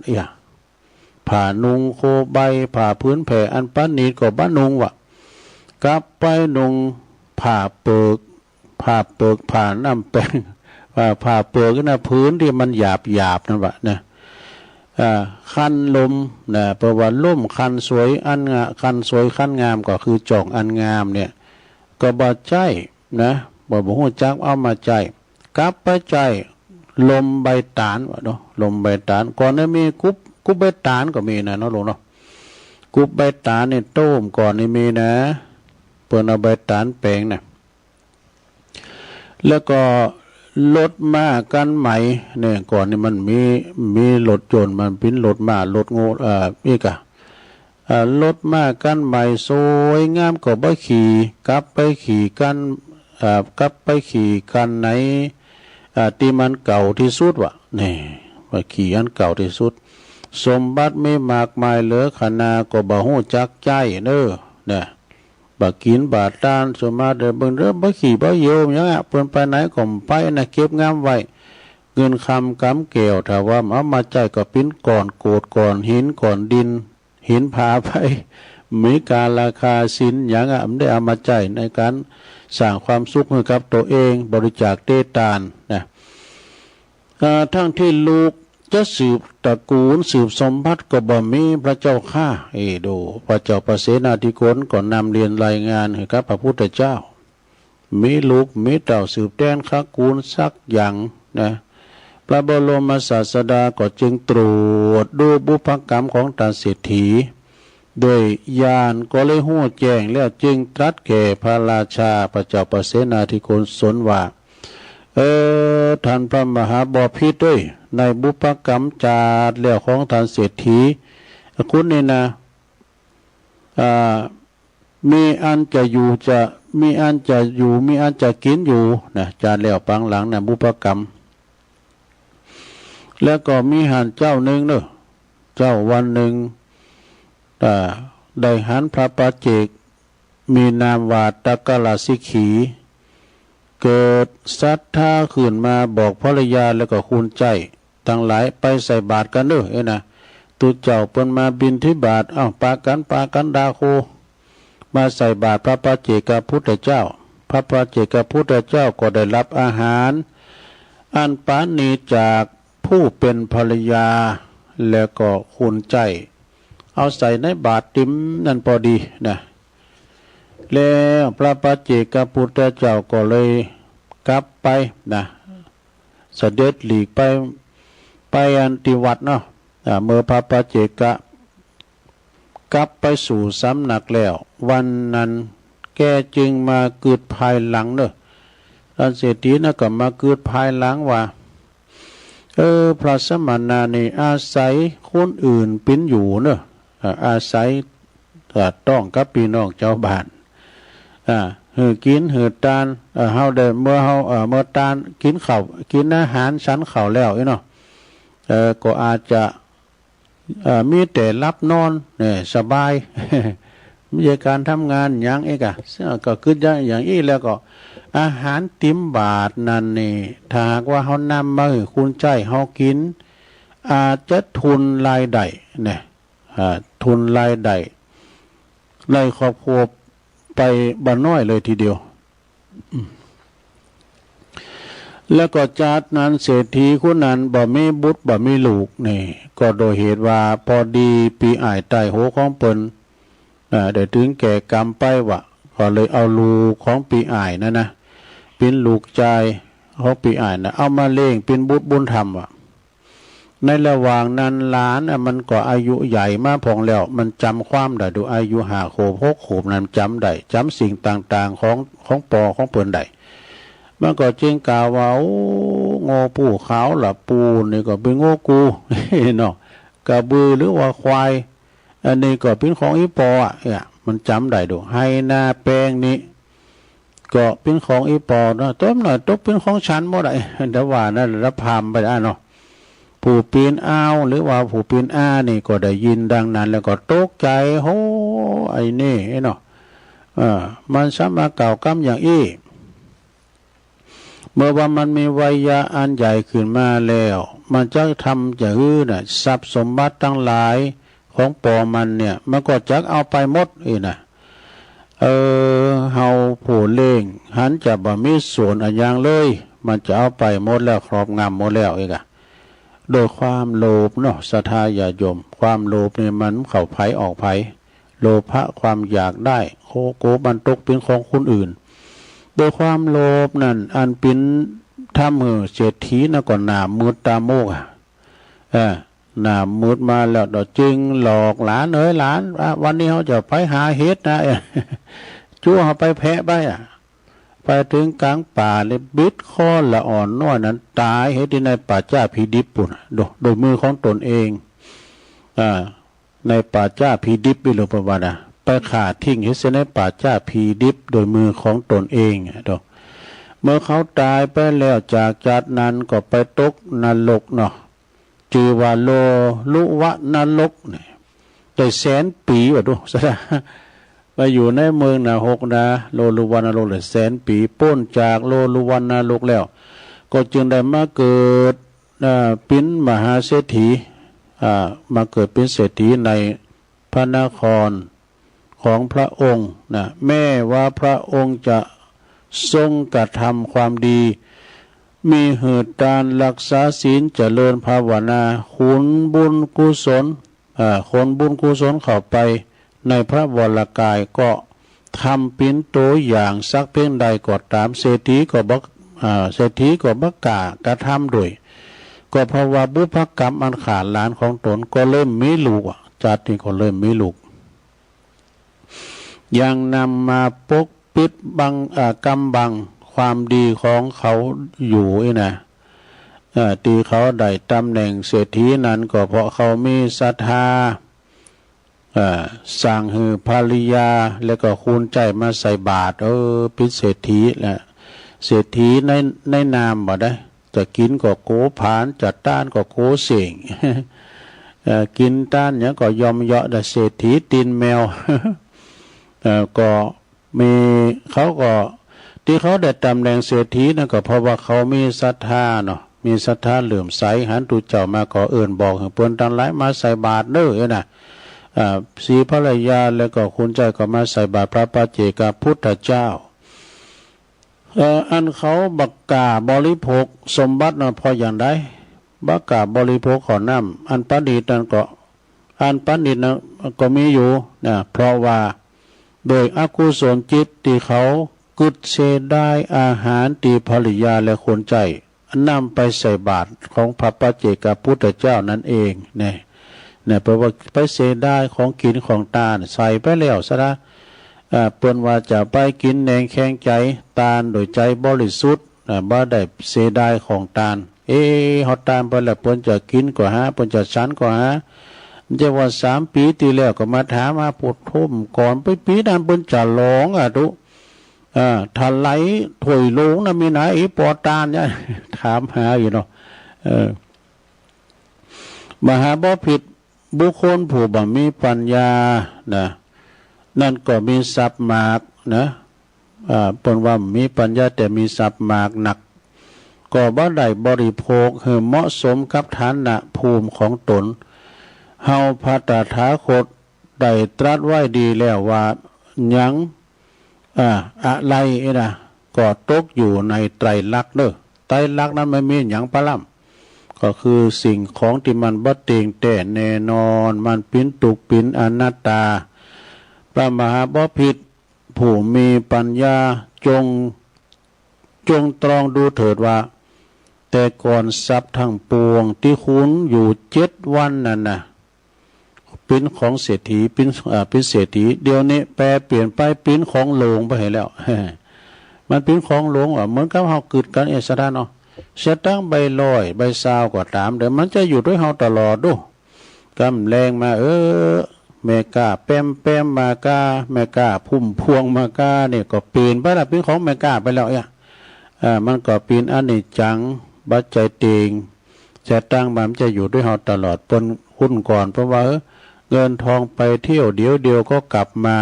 ผ่านุงโคใบผ่าพื้นแผ่อันปานีตก็บ้านุงวะกลับไปนุงผ่าเปิกผ่าน้ำแป้งผ่าเปิกนะพื้นที่มันหยาบนั่นวะนะคันลมนะเพราะว่าล่มคันสวยอันคันสวยคันงามก็คือจอกอันงามเนี่ยก็บ่ใจนะบ่ฮู้จักเอามาใจกลับไปใจลมใบตาลวะเนาะลมใบตาลก่อนนั้นมีกุบใบตาลก็มีนะเนาะลุงเนาะกุบใบตาลเนี่ยต้มก่อนนี่มีนะเปิ้นเอาใบตาลแปลงนะแล้วก็รถม้ากันไหมเนี่ยก่อนนี่มันมีรถยนต์มันเป็นรถม้ารถโง่นี่กะรถม้ากันไหมสวยงามก็บ่ขี่กลับไปขี่กันไหนที่มันเก่าที่สุดวะนี่ว่าขี่อันเก่าที่สุดสมบัติไม่มากมายเหลือขนาก็บ่ฮู้จักใจเด้อเนี่ยบ่กินบาตานสมาเด้อเบิ่งเด้อบ่ขี่บ่เหี่ยวหยังเพิ่นไปไหนก็ไปนะเก็บงามไว้เงินคำกำแก้วถ้าว่าเอามาใจก็เป็นก่อนโกดก่อนหินก่อนดินหินพาไปมีการราคาสินหยังมันได้เอามาใจในการสร้างความสุขให้กับตัวเองบริจาคเตตานนะทั้งที่ลูกจะสืบตระกูลสืบสมบัติก็บ่มีพระเจ้าข้าดูพระเจ้าปเสนาธิโกศลก็นำเรียนรายงานให้กับพระพุทธเจ้ามีลูกมีเต่าสืบแดนตระกูลสักอย่างนะพระบรมศาสดาก็จึงตรวจดูบุพกรรมของตาเศรษฐีโดยญาณก็เลยหู้แจ้งแล้วจึงตรัสแก่พระราชาพระเจ้าปเสนาธิโกศลว่าท่านพระมหาบพิตรด้วยในบุพกรรมจาดแล้วของท่านเศรษฐีคุณนี่นะมีอันจะอยู่มีอันจะอยู่มีอันจะกินอยู่นะจาดแล้วปังหลังนะบุพกรรมแล้วก็มีหันเจ้าหนึ่งเนอะเจ้าวันหนึ่งได้หันพระปัจเจกมีนามว่าตะกะลาสิขีเกิดศรัทธาขึ้นมาบอกภรรยาแล้วก็คุณใจทั้งหลายไปใส่บาตรกันเด้อนะตุเจ้าเปิ้นมาบิณฑิบาตปากันดาโคมาใส่บาตรพระปัจเจกพุทธเจ้าพระปัจเจกพุทธเจ้าก็ได้รับอาหารอันปานีจากผู้เป็นภรรยาแล้วก็คุณใจเอาใส่ในบาตรติมนั่นพอดีนะแล้วพระปัจเจกพุทธเจ้าก็เลยกลับไปนะเสด็จหลีกไปอันติวัดเนาะเมื่อพระปัจเจก กลับไปสู่สำนักแล้ววันนั้นแกจึงมาเกิดภายหลังเนอะท่านเศรษฐีนะก็มาเกิดภายหลังว่าพระสมณะนี่อาศัยคนอื่นเป็นอยู่เนอะอาศัยต้องกับพี่น้องเจ้าบ้านหือกินหือตานเฮาได้เมื่อตานกินข้าวกินอาหารชั้นข้าวแล้วเนาะก็อาจจะมีแต่รับนอนเนี่ยสบาย มีการทำงานอย่างเอกก็คืออย่างอีแล้วก็อาหารติมบาทนั่นนี่ถ้าหากว่าเฮานำมาให้คุณใจเฮากินอาจจะทุนรายได้เนี่ยทุนรายได้ในครอบครัวไปบ่น้อยเลยทีเดียวแล้วก็จากนั้นเศรษฐีคนนั้นบ่มีบุตรบ่มีลูกนี่ก็โดยเหตุว่าพอดีปีอ้ายใต้โหของเปิ้นได้ถึงแก่กรรมไปวะก็เลยเอาลูกของปีอ้ายนั่นนะเป็นลูกชายของปีอ้ายนะเอามาเลี้ยงเป็นบุตรบุญธรรมวะในระหว่างนั้นหลานมันก็อายุใหญ่มาพองแล้วมันจำความได้ดูอายุ5 ขวบ6 ขวบนั้นจำได้จำสิ่งต่างๆของปอของเปิ้นได้มันก็จึงกล่าวว่าโง่ปู่ขาวล่ะปูนี่ก็เป็นโง่กูเนาะกระบือหรือว่าควายอันนี้ก็เป็นของอีปอเนี่ยมันจำได้ดูให้หน้าแปลงนี้ก็เป็นของอีปอเนาะต้มหน่อยตกเป็นของฉันหมดเลยแต่ว่านั่นรับพามไปได้เนาะผู้ปีนอ้าวหรือว่าผู้ปีนอ้านี่ก็ได้ยินดังนั้นแล้วก็ตกใจโหไอ้นี่เนาะมันสามารถกล่าวกำอย่างอี้เมื่อว่ามันมีวัยยะอันใหญ่ขึ้นมาแล้วมันจะทำอย่างอื่นทรัพย์สมบัติทั้งหลายของปอมันเนี่ยมันก็จะเอาไปหมดนะเฮาผู้เล่งหันจะบ่มีส่วนอันอย่างเลยมันจะเอาไปหมดแล้วครอบงำหมดแล้วโดยความโลภเนาะศรัทธาญาโยมความโลภเนี่ยมันเข้าไผออกไผโลภะความอยากได้โกบันตกเป็นของคนอื่นโดยความโลภนั่นอันเป็นถ้ามือเศรษฐีนะก่อนหนามืดตาโมกหนามืดมาแล้วดอกจึงหลอกหลานหลานวันนี้เขาจะไปหาเห็ดนะชั่วเขาไปแพะไปไปถึงกลางป่าเลยบิดคอละอ่อนน้อยนั้นตายเห็ดที่ในป่าจ้าพีดิบปุ่นโดยมือของตนเองในป่าจ้าพีดิบไปหลวงประวัติไปขาดทิ้งเห็ดในป่าจ้าพีดิบโดยมือของตนเองเมื่อเขาตายไปแล้วจากนั้นก็ไปตกนรกเนาะจือว่าโลลุวะนรกเนี่ยได้100,000 ปีว่าดูซะไปอยู่ในเมืองนะ6นะโลลุวะนรกเลย100,000 ปีพ้นจากโลลุวะนรกแล้วก็จึงได้มาเกิดเป็นมหาเศรษฐีมาเกิดเป็นเศรษฐีในพระนครของพระองค์นะแม้ว่าพระองค์จะทรงกระทำความดีมีเหตุการรักษาศีลเจริญภาวนาขุนบุญกุศลขนบุญกุศลเข้าไปในพระวรกายก็ทำเป็นตัวอย่างสักเพียงใดก็ตามเศรษฐีก็บักกากระทำด้วยก็เพราะว่าบุพกรรมอันขาดหลานของตนก็เริ่มมีลูกจัดนี่ก็เริ่มมีลูกยังนำมาปกปิดบังกำบังความดีของเขาอยู่นะตีเขาได้ตำแหน่งเศรษฐีนั้นก็เพราะเขามีศรัทธาสั่งหือภริยาแล้วก็คุณใจมาใส่บาตรเป็นเศรษฐีแหละเศรษฐีในนามบ่ได้จะกินก็โกผานจะต้านก็โกเสียงกินต้านเนี่ยก็ยอมเยาะแต่เศรษฐีตีนแมวก็มีเขาก็ที่เขาได้ตำแหน่งเศรษฐีนั่นก็เพราะว่าเขามีศรัทธาเนาะมีศรัทธาเหลื่อมใสหันตูเจ้ามาขอเอื่นบอกให้เปิ้นทั้งหลายมาใส่บาตรเด้อนะสีภรรยาแล้วก็คุณใจก็มาใส่บาตรพระปัจเจกพุทธเจ้าอันเขาบักกาบริโภคสมบัตินั้นพออย่างไรบักกาบริโภคขอน้ำอันประดิษฐ์นั้นก็อันประดิษฐ์นั้นก็มีอยู่นะเพราะว่าโดยอกุศลจิตที่เขากึศเสได้อาหารตีภริยาและคนใจนำไปใส่บาตรของพระปัจเจกพุทธเจ้านั่นเองเนี่ย เนี่ยเพราะว่าไปเสียดายของกินของตาลใส่ไปแล้วซะนะเปิ้นว่าจะไปกินแหนงแข็งใจตาลโดยใจบริสุทธิ์บ่ได้เสียดายของตาลเฮาตาลไปแล้วเปิ้นจะกินก็หาเปิ้นจะฉันก็หาจะว่า3 ปีที่แล้วก็มาถามมาปวดทุ่มก่อนไปปีนั้นเปิ้นจะร้องทุถ้าไหลถวยลงนะมีไหนปอตาลเนี่ยถามหาอยู่เนาะมหาบ่ผิดบุคคลผู้บ่มีปัญญานะนั่นก็มีทรัพย์มากนะเปิ้นว่ามีปัญญาแต่มีทรัพย์มากหนักก็บ่ได้บริโภคให้เหมาะสมกับฐานะภูมิของตนเฮาพระตถาคตได้ตรัสไว้ดีแล้วว่าหยังอะไรนะก็ตกอยู่ในไตรลักษณ์เด้อไตรลักษณ์นั้นไม่มีหยังปะล่ำก็คือสิ่งของที่มันบ่เต็งแต่แน่นอนมันเป็นตุกเป็นอนัตตาพระมหาบ่ผิดผู้มีปัญญาจงตรองดูเถิดว่าแต่ก่อนทรัพย์ทั้งปวงที่คุณอยู่7 วันนั่นนะเป็นของเศรษฐีเป็นเศรษฐีเดี๋ยวนี้แปลเปลี่ยนไปเป็นของหลวงไปให้แล้ว มันเป็นของหลวงเหมือนกับเฮาเกิดกันสถานเนาะเสตั้งใบลอยใบซาวก็ตามเดี๋ยวมันจะอยู่ด้วยเฮาตลอดดูกำแรงมาแม่กาแป้มมากาแม่กาพุ่มพวงมากาเนี่ยก็เปลี่ยนไปละเป็นของแม่กาไปแล้วมันก็เป็นอนิจจังบัจจัยเตงจะตั้งมันจะอยู่ด้วยเฮาตลอดปนหุ้นก่อนเพราะว่าเงินทองไปเที่ยวเดียวก็กลับมา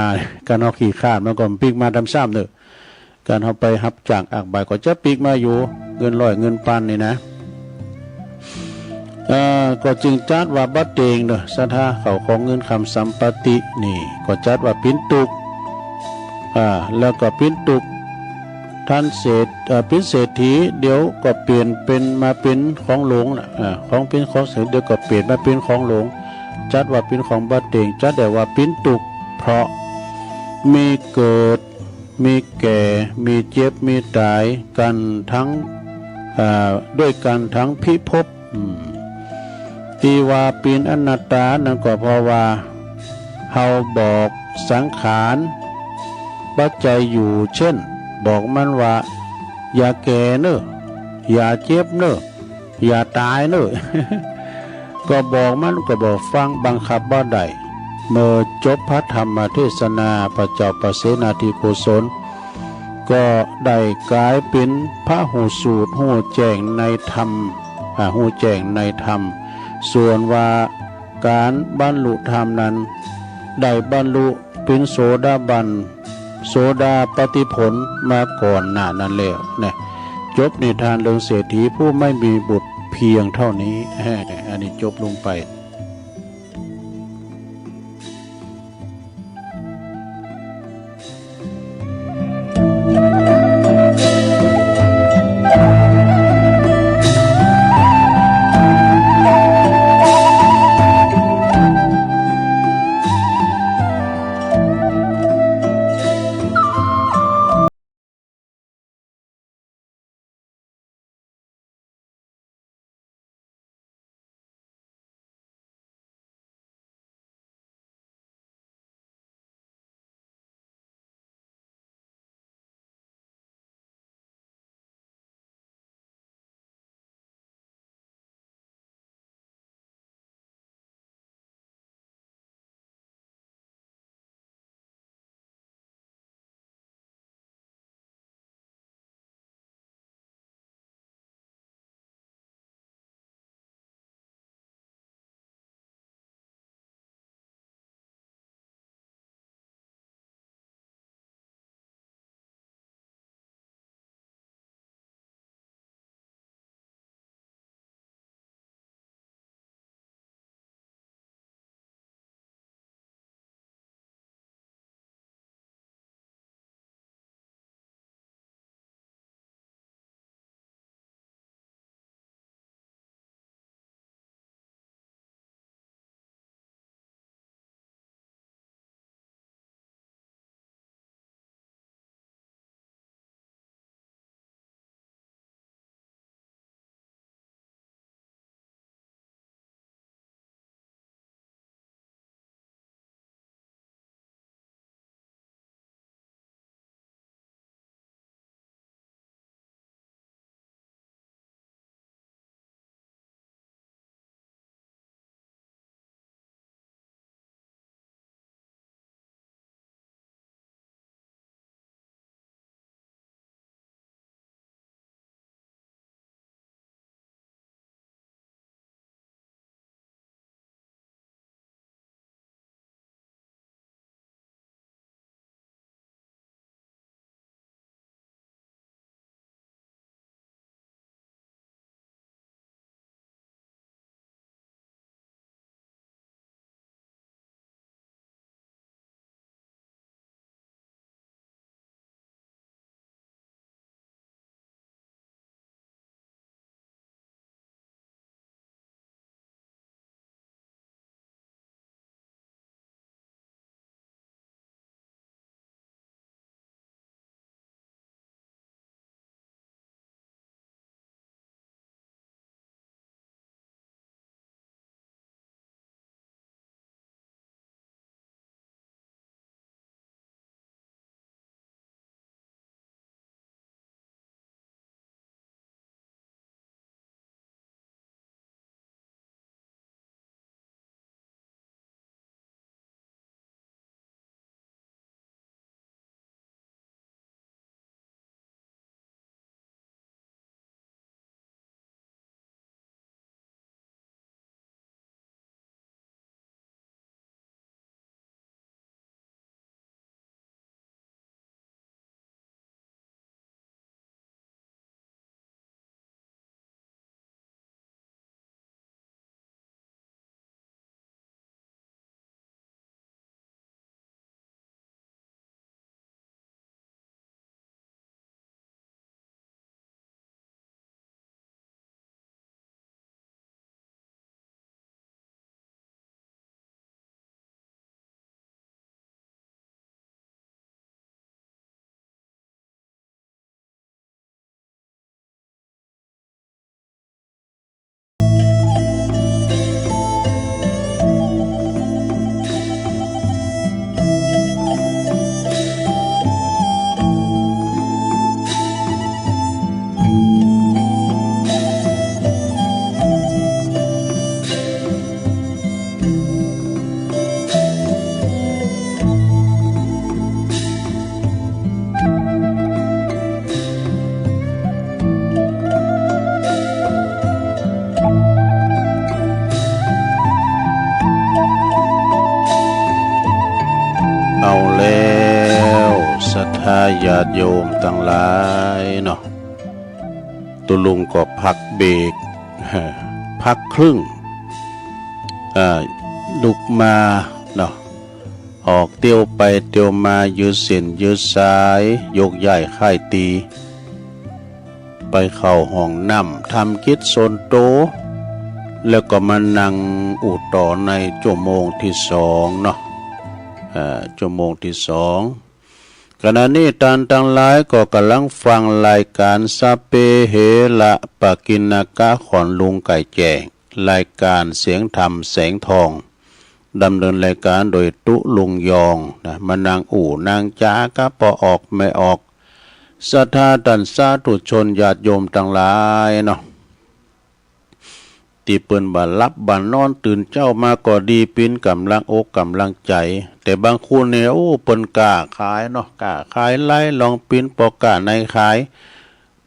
การเอาขี่ข้านมันก็ปีกมาทำซ้ำเนอะการเอาไปหับจากอักใบก็จะปีกมาอยู่เงิน100เงินปันนี่นะก็จึงจัดว่าบัดเตงเนอะสถาเขาของเงินคำสัมปตินี่ก็จัดว่าปิ้นตุกแล้วก็ปิ้นตุกท่านเป็นเศรษฐีเดี๋ยวก็เปลี่ยนเป็นมาเป็นของหลวงของเป็นของเศรษฐีเดี๋ยวก็เปลี่ยนมาเป็นของหลวงจัดว่าเป็นของบัดเตงจัดแต่ว่าปิ้นตุกเพราะมีเกิดมีแก่มีเจ็บมีตายกันทั้งด้วยกันทั้งพิภพที่ว่าเป็นอนัตตานั่นก็เพราะว่าเฮาบอกสังขารปัจจัยอยู่เช่นบอกมันว่าอย่าแก่เนอะอย่าเจ็บเนอะอย่าตายเนอะ ก็บอกมันก็บอกฟังบังคับบ่ได้เมื่อจบพระธรรมเทศนาพระเจ้าประเสนาธิโกศลก็ได้กลายเป็นพระหูสูตรหูแจ้งในธรรมหูแจ้งในธรรมส่วนว่าการบรรลุธรรมนั้นได้บรรลุเป็นโสดาบันโสดาปฏิผลมาก่อนหน้านั้นแล้วเนี่ยจบนิทานเรื่องเศรษฐีผู้ไม่มีบุตรเพียงเท่านี้อันนี้จบลงไป ติโยมทั้งหลายเนาะตุลุงก็พักเบรกพักครึ่งลุกมาเนาะออกเตียวไปเตียวมายืดเส้นยืดสายยกใหญ่ค่ายตีไปเข้าห้องน้ำทำกิจโซนโตแล้วก็มานั่งอุดต่อในชั่วโมงที่สองเนาะชั่วโมงที่สองขณะนี้ท่านทั้งหลายก็กำลังฟังรายการสเปเหระปะกินากะขอนลุงไก่แจ้งรายการเสียงธรรมแสงทองดำเนินรายการโดยตุลุงยองนะมานางอู่นางจากะปอออกไม่ออกศรัทธาตันสาธุชนญาติโยมทั้งหลายเนาะที่เปิ้นบ่หลับบ่นอนตื่นเจ้ามาก็ดีปิ้นกำลังอกกำลังใจแต่บางคนเนี่ยโอ้เปิ้นกล้าขายเนาะกล้าขายไล่ลองปิ้นปอกล้าในขาย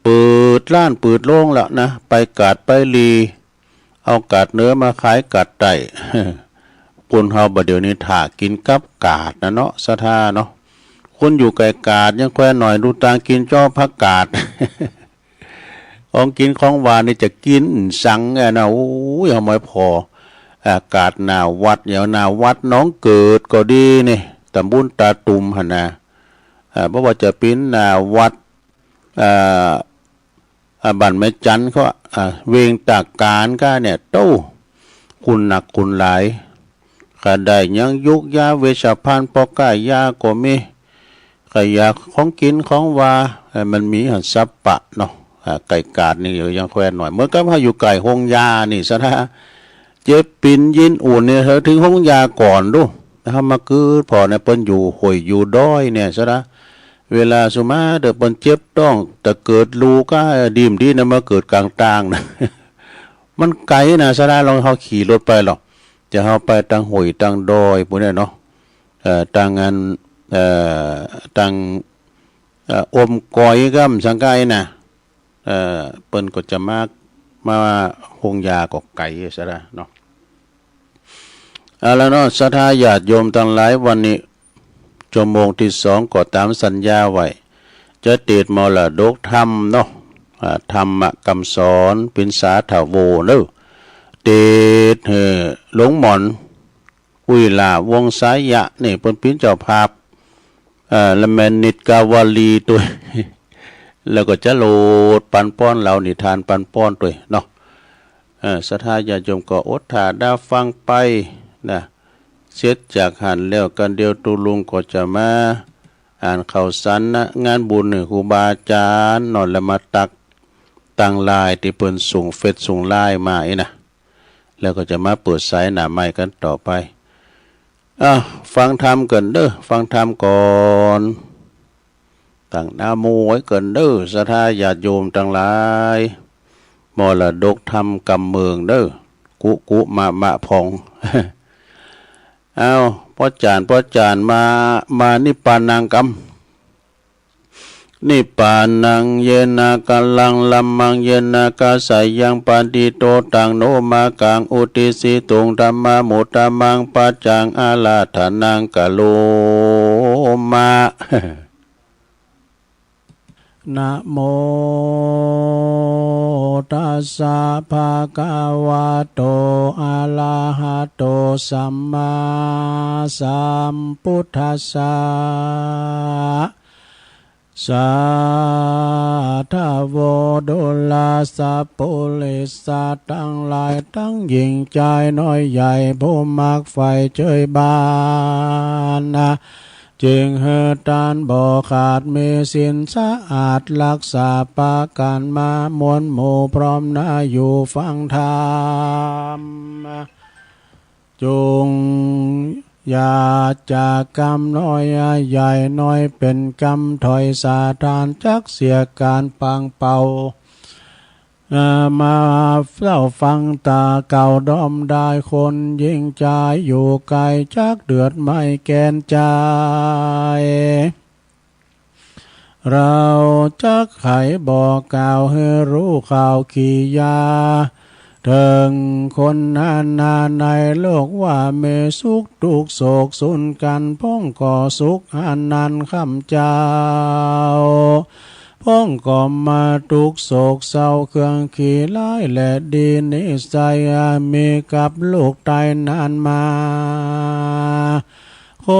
เปิดร้านเปิดโรงแล้วนะไปกาดไปลีเอากาดเนื้อมาขายกาดไก่คนเฮาบ่เดี๋ยวนี้ถ้ากินกับกาดนะเนาะศรัทธาเนาะคนอยู่ไกลกาดยังแค่หน่อยดูตางกินจ้อผักกาด ของกินของหวานนี่จะกินสังไงนะโอ้ยทำไมพออากาศหนาววัดอย่างหนาววัดน้องเกิดก็ดีนี่ตำบุญตาตุ่มหั่นนะเพราะว่าจะปิ้นหนาววัดบ้านแม่จันเขาเวงตากการก็เนี่ยโต้คุณหนักคุณหลายก็ได้ยังยุกยาเวชภัณฑ์ปอกายยาก็มีขยาของกินของวามันมีหันซับปะเนาะไก่กาดนี่เดี๋ยวยังแควนหน่อยเมื่อก็พาอยู่ไก่หงยานี่ซะนะเจ็บปินยินอุ่นเนี่ยเธอถึงหงยาก่อนดูนะครับมาคือพอเนี่ยเปิ้นอยู่ห่วยอยู่ด้อยเนี่ยซะนะเวลาสุมาเดี๋ยวเปิ้นเจ็บต้องแต่เกิดรูก็ดีมดีนะมาเกิดกลางต่างนะ มันไกลนะซะนะลองเขาขี่รถไปหรอกจะเขาไปทางห่วยทางดอยพวกนี้เนาะทางงานทางอมกอยกัมสังไกนะเปิ้นก็จะมาหงยาก็ไก่ซะละเนาะแล้วเนาะศรัทธาญาติโยมทั้งหลายวันนี้ชั่วโมงที่สองก็ตามสัญญาไว้จะติดมรดกธรรมเนาะธรรมคำสอนเป็นสาถาโวเนาะติดหลวงหมอนอุยลาวงสายะนี่เปิ้นเป็นเจ้าภาพละแมนนิดกาวาลีตัวแล้วก็จะโหลดปันป้อนเหล่านิทานปันป้อนตัวเนาะศรัทธาญาติโยมก็อดถาดาฟังไปนะเสร็จจากหันแล้วกันเดียวตุลุงก็จะมาอ่านข่าวสารนะงานบุญครูบาอาจารย์นอนแล้วมาตักตั้งลายที่เปิ้นส่งเฟซส่งไลน์มานะแล้วก็จะมาเปิดสายหน้าไม้กันต่อไปฟังธรรมกันเด้อฟังธรรมก่อนตั้งนาโมไว้กันเด้อศรัทธาญาติโยมทั้งหลายมรดกธรรมกำเมืองเด้อกุมะพอง พ่อจานมานิพพานังกรรมนิพพานังเยนากัลลังลัมมังเยนากาสายังปานติโตตังโนมากังอุติสิตุงธัมมามุตตมังปัจจังอาลาธานังกะโลมา นะโมตัสสะภะคะวะโตอะระหะโตสัมมาสัมพุทธัสสะสัทธโวดุลาสัพพุลิสัตทั้งหลายทั้งหญิงใจน้อยใหญ่ผู้มักใฝ่เจยบานนะจึงเฮตานบ่ขาดมีสินสะอาดรักษาปากันมามวลหมู่พร้อมหน้าอยู่ฟังธรรมจงอย่าจากกรรมน้อยใหญ่น้อยเป็นกรรมถอยสาทานจักเสียการปังเป่ามาเฝ้าฟังตาเก่าดอมได้คนยิ่งใจอยู่ไกลจักเดือดไม่แกนใจเราจักไขบอกกล่าวให้รู้ข่าวขี่ยา ถึงคนนาในโลกว่าเมสุขทุกโศกสุนกันพ้องก่อสุขอันนันคำเจ้าพ้องก่อมาทุกโศกเศร้าเครื่องขี่ร้ายและดีนิสัยมีกับลูกตายนานมาค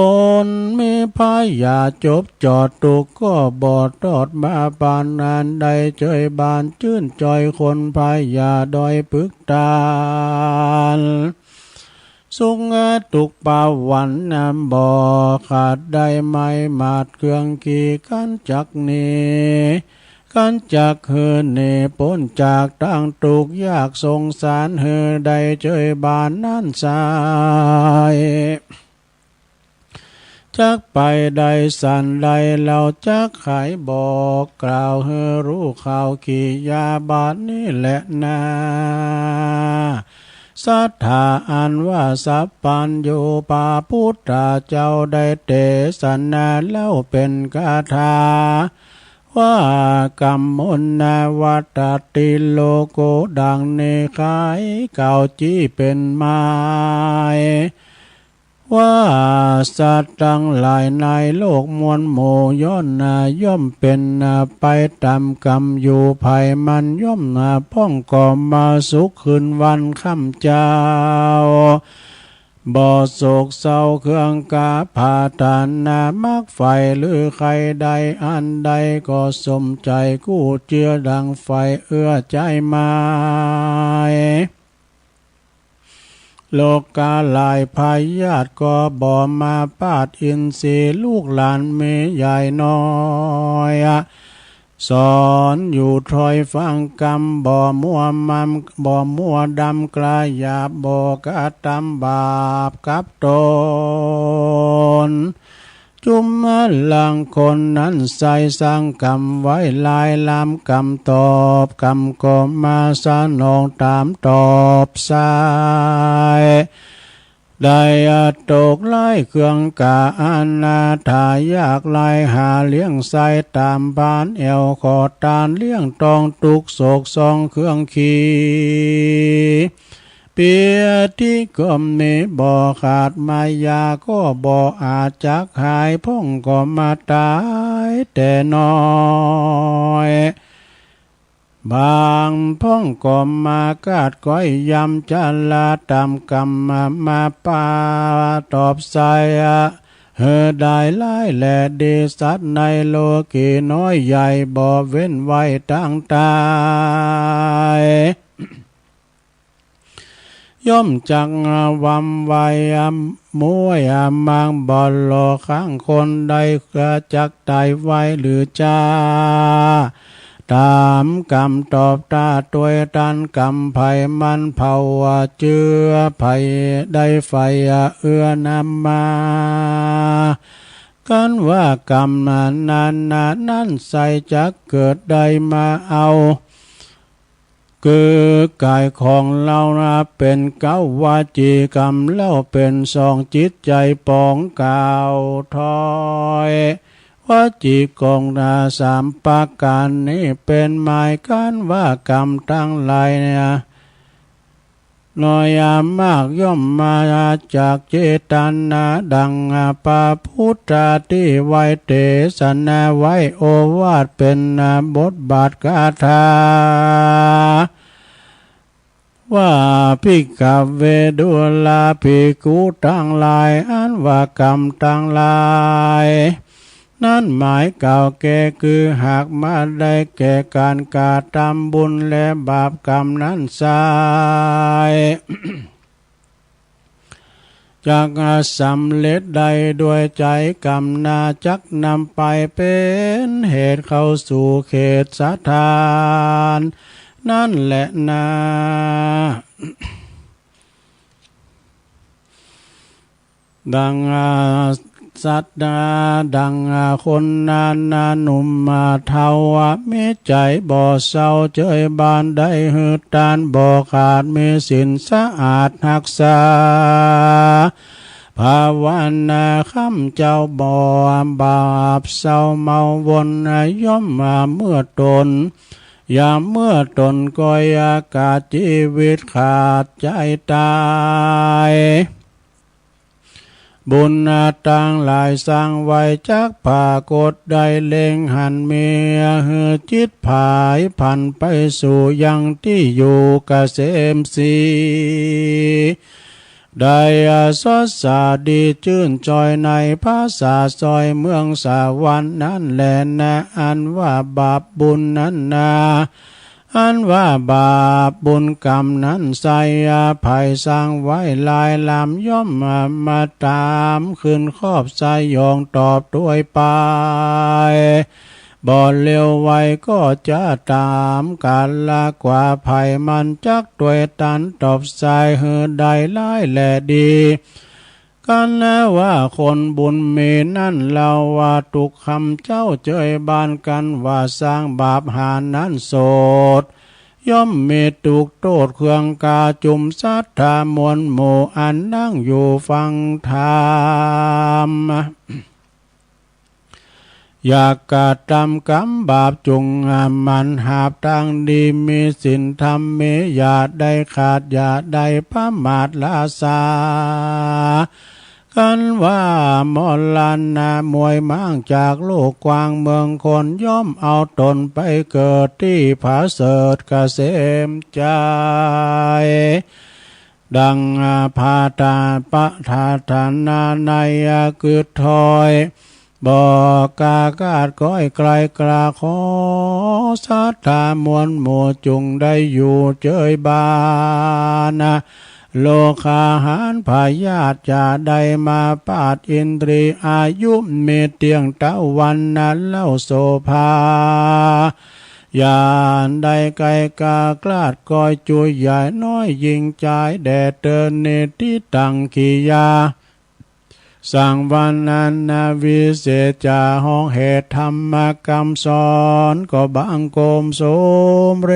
นมีพายาจบจอดตุกก็บอดตอดมาปานนานใดเจยบานชื่นจอยคนพายาดอยปึกตาลสุงตุกปาวันนำบ่อขาดได้ไม่มาดเครื่องขี่กันจักนี้กันจักเฮือเนพ้นจากตั้งตุกยากสงสารเฮือใดเจยบานนั่นสายจักไปใดสันใดเราจักขายบอกกล่าวเฮรู้ข่าวขี่ยาบาทนี่แหละนาสัทธาอันว่าสัพพัญโยปาพุทธาเจ้าได้เตสนาแล้วเป็นคาถาว่ากรรมมนาวัตติโลโกดังเนขายเก่าจี้เป็นไม้ว่าสัตว์ทั้งหลายในโลกมวลหมู่ย่อมย่อมเป็นไปตามกรรมอยู่ภัยมันย่อมพ้องก่อมาสุขคืนวันค่ำเจ้าบ่โศกเศร้าเครื่องกาผาทานมักไฟหรือใครใดอันใดก็สมใจกู้เจือดังไฟเอื้อใจมาโลกาลายพายาตก็บ่มาปาดอินทรีลูกหลานเมใหญ่น้อยสอนอยู่ทอยฟังกรรมบ่มัวมัมบ่มัวดำกลายหยาบบ่กะทำบาปกับตนจุมหลังคนนั้นใส่สร้างกรรมไว้ลายลำกรรมตอบกรรมก็มาสนองตามตอบสายได้ตกไล่เครื่องกาอาณาถายากไล่หาเลี้ยงใส่ตามบ้านเอวขอตานเลี้ยงตองตุกโศกซองเครื่องขี่เปียที่ก็มีบ่อขาดมายาก็บ่อาจจักหายพ้องก็มาตายแต่น้อยบางพ้องก็มากาดก้อยยำจันลาตามกรรมมาปาตอบใส่เฮอได้ไล่แลดีสัตว์ในโลกีน้อยใหญ่บ่เว้นไว้ตั้งตายย่อมจักวำไว้มวยมังบอลโลข้างคนใดกระจักตายไว้หรือจ้าตามกรรมตอบตาตัวตันกรรมภัยมันเผาเจือภัยได้ไฟเอื้อนำมากันว่ากรรมนั้นใส่จักเกิดได้มาเอาคือกายของเราเป็นเก้าวาจีกรรมแล้วเป็นสองจิตใจปองกาวถอยวาจีกองสามประการนี้เป็นหมายกันว่ากรรมทั้งหลายน้อยมากย่อมมาจากเจตนาดังพระพุทธที่ไว้เทศนาไว้โอวาทเป็นบทบาทคาถาว่าภิกขเวดุลาภิกขุทั้งหลายอันว่ากรรมทั้งหลายนั่นหมายเก่าแก่คือหากมาได้แก่การกระทำบุญและบาปกรรมนั้นสายจากสำเร็จใดด้วยใจกรรมนาจักนำไปเป็นเหตุเข้าสู่เขตสถานนั่นแหละนาดังสัตดาดังคนนาหนุ่มมาเทาวะมีใจบ่อเศร้าเจยบานได้หืดตานบ่อขาดมีสินสะอาดหักษาภาวนาข้ามเจ้าบ่อบาปเศร้าเมาวนย่อมมาเมื่อตน ยามเมื่อตนก้อยอากาศชีวิตขาดใจตายบุญต่างหลายสร้างไว้จักปากฏได้เล็งหันเมียจิตผายพันไปสู่ยังที่อยู่เกษมสีได้สดสาดีชื่นจอยในภาษาซอยเมืองสวรรค์นั้นแลนะอันว่าบาปบุญนั้นนาอันว่าบาปบุญกรรมนั้นใส่อาภัยสร้างไว้ลายลำย่อมมาตามขึ้นครอบใจยองตอบด้วยไปบ่เร็วไวก็จะตามกาลละกว่าภัยมันจักด้วยตันตอบใจเฮือใดไล่แลดีกันแล้วว่าคนบุญมีนั่นเราว่าตุกคำเจ้าเจยบานกันว่าสร้างบาปหานั้นโสดย่อมมีตุกโทษเครื่องกาจุมสัทธามวลหมู่อันนั่งอยู่ฟังธรรมอยากกระทำกรรมบาปจงมันหาบทางดีมีศีลธรรมเมอย่าได้ขาดอย่าได้ประมาทละสากันว่ามอลานามวยมั่งจากโลกกว้างเมืองคนย่อมเอาตนไปเกิดที่ผาเสดเกษมใจดังพาตาปะทาธานาในกึดถอยบอกกากาดก้อยไกลกลาขอสัทธามวลหมู่จุงได้อยู่เจยบานะโลคาหารพยาธิจะได้มาปาดอินทรีอายุเมเตียงตะวันนั้นเล่าโสภายานได้ไกลกากลาดก้อยจุยใหญ่น้อยยิงใจแดดเดินเนติตังขียาสังวันนันนาวิเศษจาห้องเหตุธรรมกรรมสอนก็บังโกมโสมเร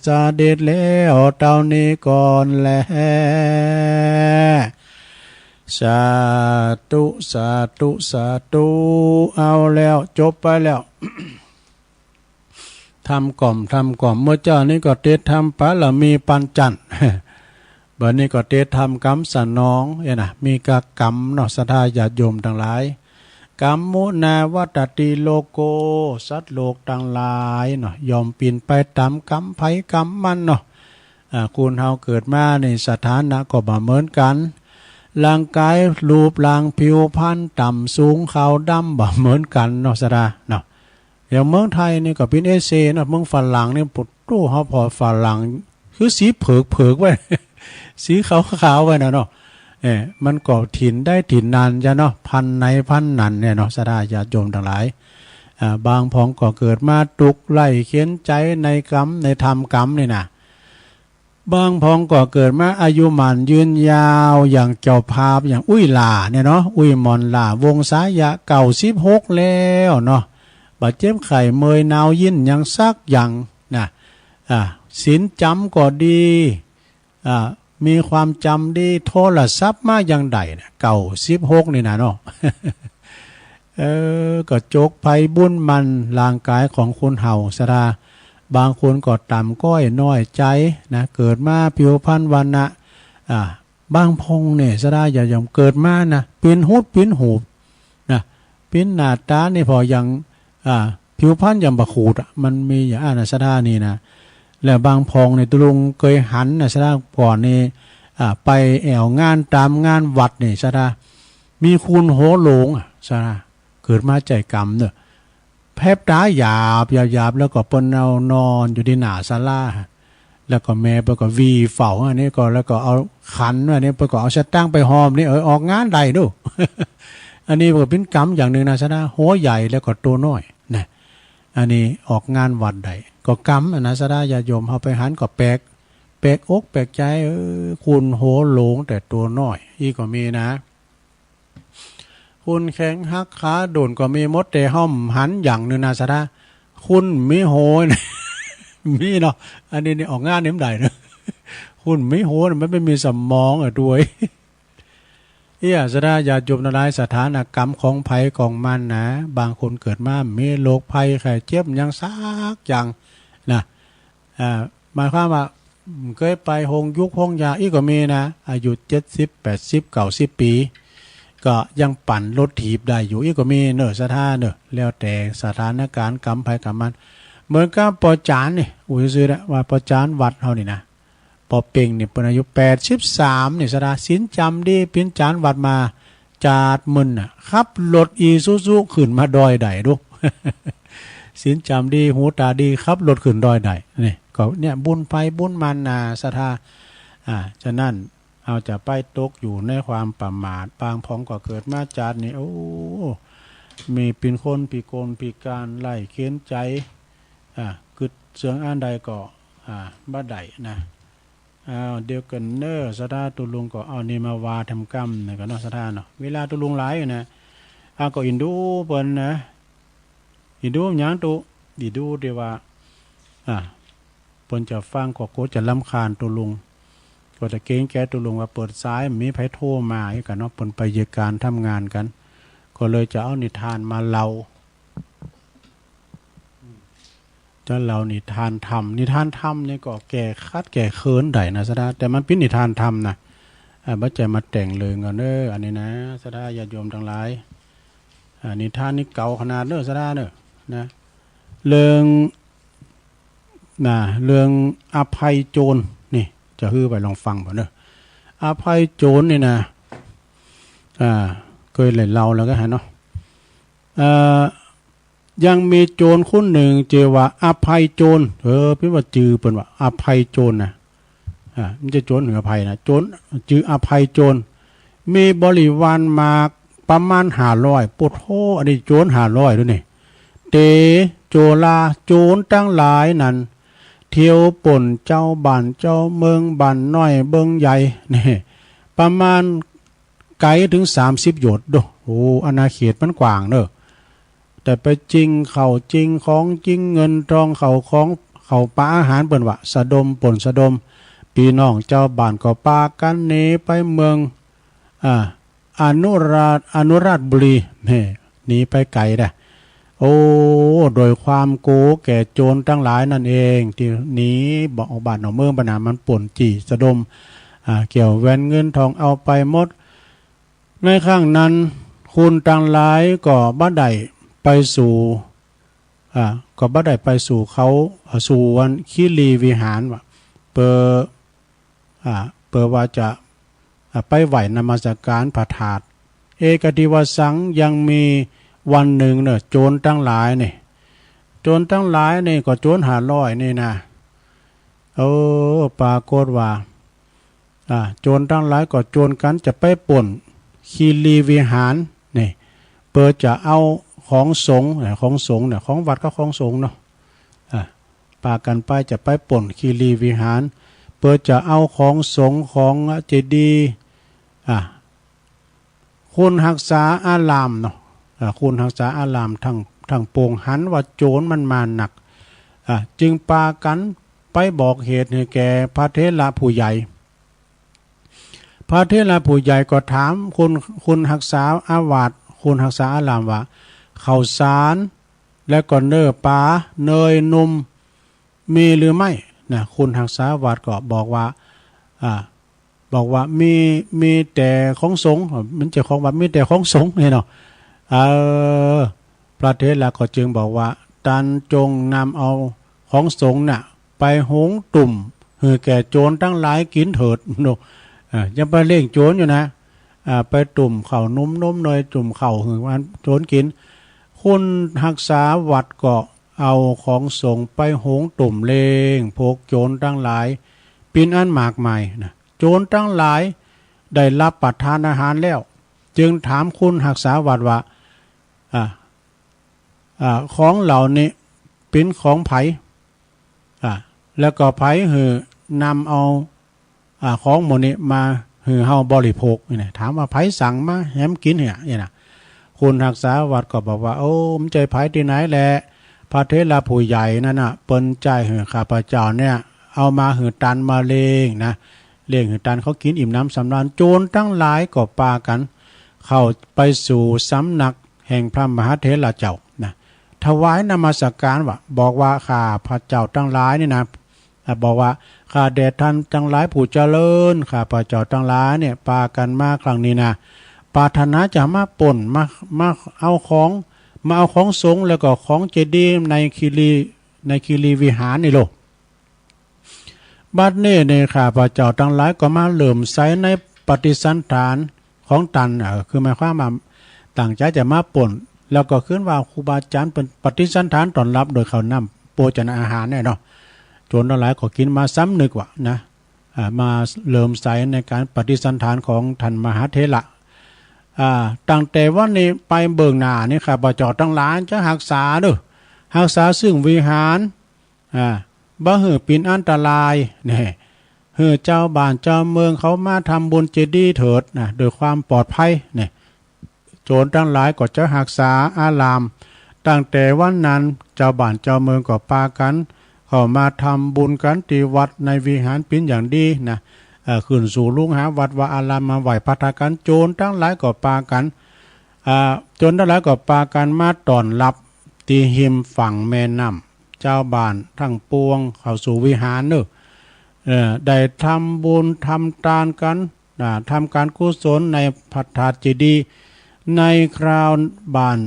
สาเด็ดแล้วเต่านี้ก่อนแลสาธุสาธุสาธุเอาแล้วจบไปแล้ว ทำกล่อมเมื่อเจ้านี้ก็เทศทำพระละมีปัญจันบัดนี้ก็เทศทำกรรมสนองนะมีกกรรมเนาะศรัทธาญาติโยมทั้งหลายกรรมมุนาวัตติโลโกสัตว์โลกทั้งหลายเนาะยอมปีนไปตามกรรมไผกรรมมันเนาะคุณเฮาเกิดมาในสถานะก็บ่เหมือนกันร่างกายรูปร่างผิวพรรณต่ำสูงขาวดำบ่เหมือนกันเนาะศรัทธาเนาะอย่างเมืองไทยนี่ก็เป็นเอเซเนาะเมืองฝรั่งนี่ปุดตู้เฮาพอฝรั่งคือสีเผือกไว้สีขาวไว้นะเนาะมันก็ถิ่นได้ถิ่นนานจ้ะเนาะพันในพันนันเนี่ยเนาะศรัทธาญาติโยมทั้งหลายบางพองก็เกิดมาตุกไล่เขียนใจในกรรมในธรรมกรรมนี่นะบางพองก็เกิดมาอายุมันยืนยาวอย่างเจ้าภาพอย่างอุ้ยหล่าเนี่ยเนาะอุ้ยมอนหล่าวงสายะเก่า16แล้วเนาะบาดเจ็บไข่เมยนาวยินยังซักอย่างนะศีลจำก็ดีมีความจำดีโทรศัพท์มาอย่างใดนะเก่า16นี่นะเนาะ ก็จกภัยบุญมันร่างกายของคนเห่าสราบางคนก็ต่ำก้อยน้อยใจนะเกิดมาผิวพรรณวันนะบางพงเนี่ยสราอย่ายอมเกิดมานะเป็นหุดเป็นหูนะเป็นหน้าตานี่พอยังผิวพรรณอย่างบะขูดมันมีอย่างสรานี่นะแล้วบางพองในตุลุงเคยหันนะสราก่อนนี่ไปแอวงานตามงานวัดนี่สรามีคุณโหหลงสราเกิดมาใจกรรมเนอะแพบตาหยาบแล้วก็ปนเอานอนอยู่ที่หน้าศาลาแล้วก็แม่ไปก็วีเฝ้าอันนี้ก็แล้วก็เอาขันอันนี้ไปก็เอาสตั้งไปหอมนี่ออกงานใดดู อันนี้ก็เป็นกรรมอย่างหนึ่งนะสราหัวใหญ่แล้วก็ตัวน้อยนะอันนี้ออกงานวัดใดก็กรรมนะสราญาโยมเอาไปหันก็แปลกอกแปลกใจคุณโหหลงแต่ตัวน้อยอีก็มีนะคุณแข็งหักขาโดนก็มีมดแต่ห้อมหันอย่างนึงนะสราคุณไม่โหย มีเนาะอันนี้ออกงานนิ้มใดนะคุณไม่โหยมันไม่มีสมองด้วยสราญาโยมนรายสถานกรรมของภัยของมันนะบางคนเกิดมามีโรคภัยไข้เจ็บยังซักอย่างนะ หมายความว่าเคยไปหงยุคหงยาอีกก็มีนะอายุ70 80 90 ปีก็ยังปั่นรถถีบได้อยู่อีกก็มีเนอะสถานเนอะแล้วแต่สถานการณ์กรรมภัยกรรมมันเหมือนกับปอจานนี่ซื้อแล้วว่าปอจานวัดเฮานี่นะปอเป่งนี่เป็นอายุ83นี่สดาสินจำดีเป็นจานวัดมาจาดมึนน่ะขับรถอีซูซุขึ้นมาดอยใดดู สินจำดีหูตาดีขับรถขึ้นดอยใดนี่ก็เนี่ยบุญไปบุญมันนาศรัทธาฉะนั้นเอาจะไปตกอยู่ในความประมาทปางพองก็เกิดมาจาดนี่โอ้มีเป็นคนปีโกนปีการไล่เค้นใจกึดเสืองอันใดก็บ้าใดนะเดียวกันเนอสตาตุลุงก็เอานี่มาวาทำกรรมนะก็นอสตาเนาะเวลาตุลุงหลายนะก็อินดูเปิ้นนะอินดูหยังตุอินดูเดียวว่าเปิ้นจะฟังก็โคจะรำคาญตุลุงก็จะเกรงแก่ตุลุงว่าเปิดซ้ายมีไผโทรมาอีกกันเนาะเปิ้นไปเยการทำงานกันก็เลยจะเอานิทานมาเล่าจะเล่านิทานธรรมนี่ก็แก่คัดแก่เคินได้นะสดาแต่มันเป็นนิทานธรรมนะบัจจัยมาแต่งเลยกันเนออันนี้นะสดาญาติโยมทั้งหลายนิทานนี่เก่าขนาดเนอสดาเนอนะเรื่องอภัยโจรนี่จะฮื้อไปลองฟังบ่เนออภัยโจรนี่นะเคยเล่นเราแล้วก็ฮะเนาะยังมีโจรคนหนึ่งเจว่าอภัยโจรพี่ว่าจือเปิ้นว่าอภัยโจรนะมันจะโจรหรืออภัยนะโจรจืออภัยโจรมีบริวารมาประมาณ500ปุถโธอันนี้โจร500ด้วยนี่เตโจลาโจรตั้งหลายนั้นเที่ยวป่นเจ้าบ้านเจ้าเมืองบ้านน้อยเบิ่งใหญ่นี่ประมาณไกลถึง30โยชน์โดอาณาเขตมันกว้างเด้อแต่ไปจริงเขาจริงของจริงเงินทองเขาปลาอาหารเปิ้นว่าสะดมป่นสะดมพี่น้องเจ้าบ้านก็ปากันหนีไปเมืองอนุราชบุรีนี่หนีไปไกลเด้อโดยความโกแก่โจรทั้งหลายนั่นเองที่หนีบอกบ้านเอาเมืองปัญหามันป่นจี้สะดมเกี่ยวแหวนเงินทองเอาไปหมดในข้างนั้นคุณทั้งหลายก็บ่ได้ไปสู่ก็บ่ได้ไปสู่เขาสู่วันคีรีวิหารว่าเปิดว่าจะไปไหวนมัสการพระธาตุเอกติวสังยังมีวันหนึ่งเนี่ยโจรทั้งหลายนี่โจรทั้งหลายนี่ก็โจร500นี่นะปรากฏว่าโจรทั้งหลายก็โจรกันจะไปป่นคีรีวิหารนี่เปิดจะเอาของสงฆ์เนี่ยของวัดก็ของสงฆ์เนาะปากันไปจะไปป่นคีรีวิหารเปิดจะเอาของสงฆ์ของเจดีย์คุณรักษาอารามเนาะคุณรักษาอารามทั้งโป่งหันว่าโจรมันมาหนักจึงปากันไปบอกเหตุให้แก่พระเถระผู้ใหญ่พระเถระผู้ใหญ่ก็ถามคุณรักษาอาวาสคุณรักษาอารามว่าข้าวสารและก็เนื้อปลาเนยนมมีหรือไม่นะคุณรักษาวัดก็บอกว่ามีแต่ของสงฆ์มันจะของวัดมีแต่ของสงฆ์นี่เนาะพระเถระก็จึงบอกว่าตันจงนำเอาของสงฆ์น่ะไปหุงตุ่มให้แก่โจรทั้งหลายกินเถิดเนาะยังไปเล่งโจรอยู่นะไปตุ่มเข่านุ่มเนยตุ่มเข่าให้มันโจรกินคุณรักษาวัดก็เอาของสงฆ์ไปหุงตุ่มเลงพวกโจรทั้งหลายปินอันมากมายนะโจรทั้งหลายได้รับประทานอาหารแล้วจึงถามคุณรักษาวัดว่าของเหล่านี้เป็นของไผแล้วก็ไผหือนำเอาของหมดนี้มาหือเฮาบริโภคนี่นะถามว่าไผสั่งมาแหมกินเนี่ยนะคุณรักษาวัดก็บอกว่ามันใจไผที่ไหนแหละพระเถระผู้ใหญ่นั่นน่ะเปิ้นใจหือข้าพเจ้าเนี่ยเอามาหือตันมาเลงนะเลี้ยงหือตันเขากินอิ่มน้ำสำราญโจรทั้งหลายก็ปากันเข้าไปสู่สำนักแห่งพระมหาเถระเจ้านะถวายนมัสการว่าบอกว่าข้าพระเจ้าทั้งหลายนี่นะ บอกว่าข้าแด่ท่านทั้งหลายผู้เจริญข้าพระเจ้าทั้งหลายเนี่ยปากันมาครั้งนี้นะปรารถนาจะมาป่นมาเอาของสงฆ์แล้วก็ของเจดีย์ในคีรีวิหารนี่โลบัดนี้เนี่ยข้าพระเจ้าทั้งหลายก็มาเริ่มใส่ในปฏิสันฐานของตันคือหมายความว่าต่างใจจะมาป่นแล้วก็ขึ้นว่าครูบาอาจารย์เป็นปฏิสันฐานตอนรับโดยเขานำโภชนาอาหารเนี่ยเนาะโจรทั้งหลายก็กินมาซ้ำนึกว่านะมาเริ่มใส่ในการปฏิสันฐานของท่านมหาเถระตั้งแต่ว่านี่ไปเบิ่งหน้านี่ข้าพเจ้าทั้งหลายจะรักษาเด้อรักษาซึ่งวิหารบ่ให้เป็นอันตรายนี่เฮือเจ้าบ้านเจ้าเมืองเขามาทำบุญเจดีย์เถิดนะโดยความปลอดภัยนี่โจรทั้งหลายก็จะรักษาอารามตั้งแต่วันนั้นเจ้าบ้านเจ้าเมืองก็ปากันเข้ามาทำบุญกันที่วัดในวิหารเป็นอย่างดีนะขึ้นสู่ลุงหาวัดว่าอารามมาไหวพัฒกันโจรทั้งหลายก็ปากันโจรทั้งหลายก็ปากันมาต้อนรับที่หิมฝั่งแม่น้ำเจ้าบ้านทั้งปวงเข้าสู่วิหารเนอะได้ทำบุญทำทานกันทำการกุศลในพัฒนาเจดีย์ในคราวบ้าน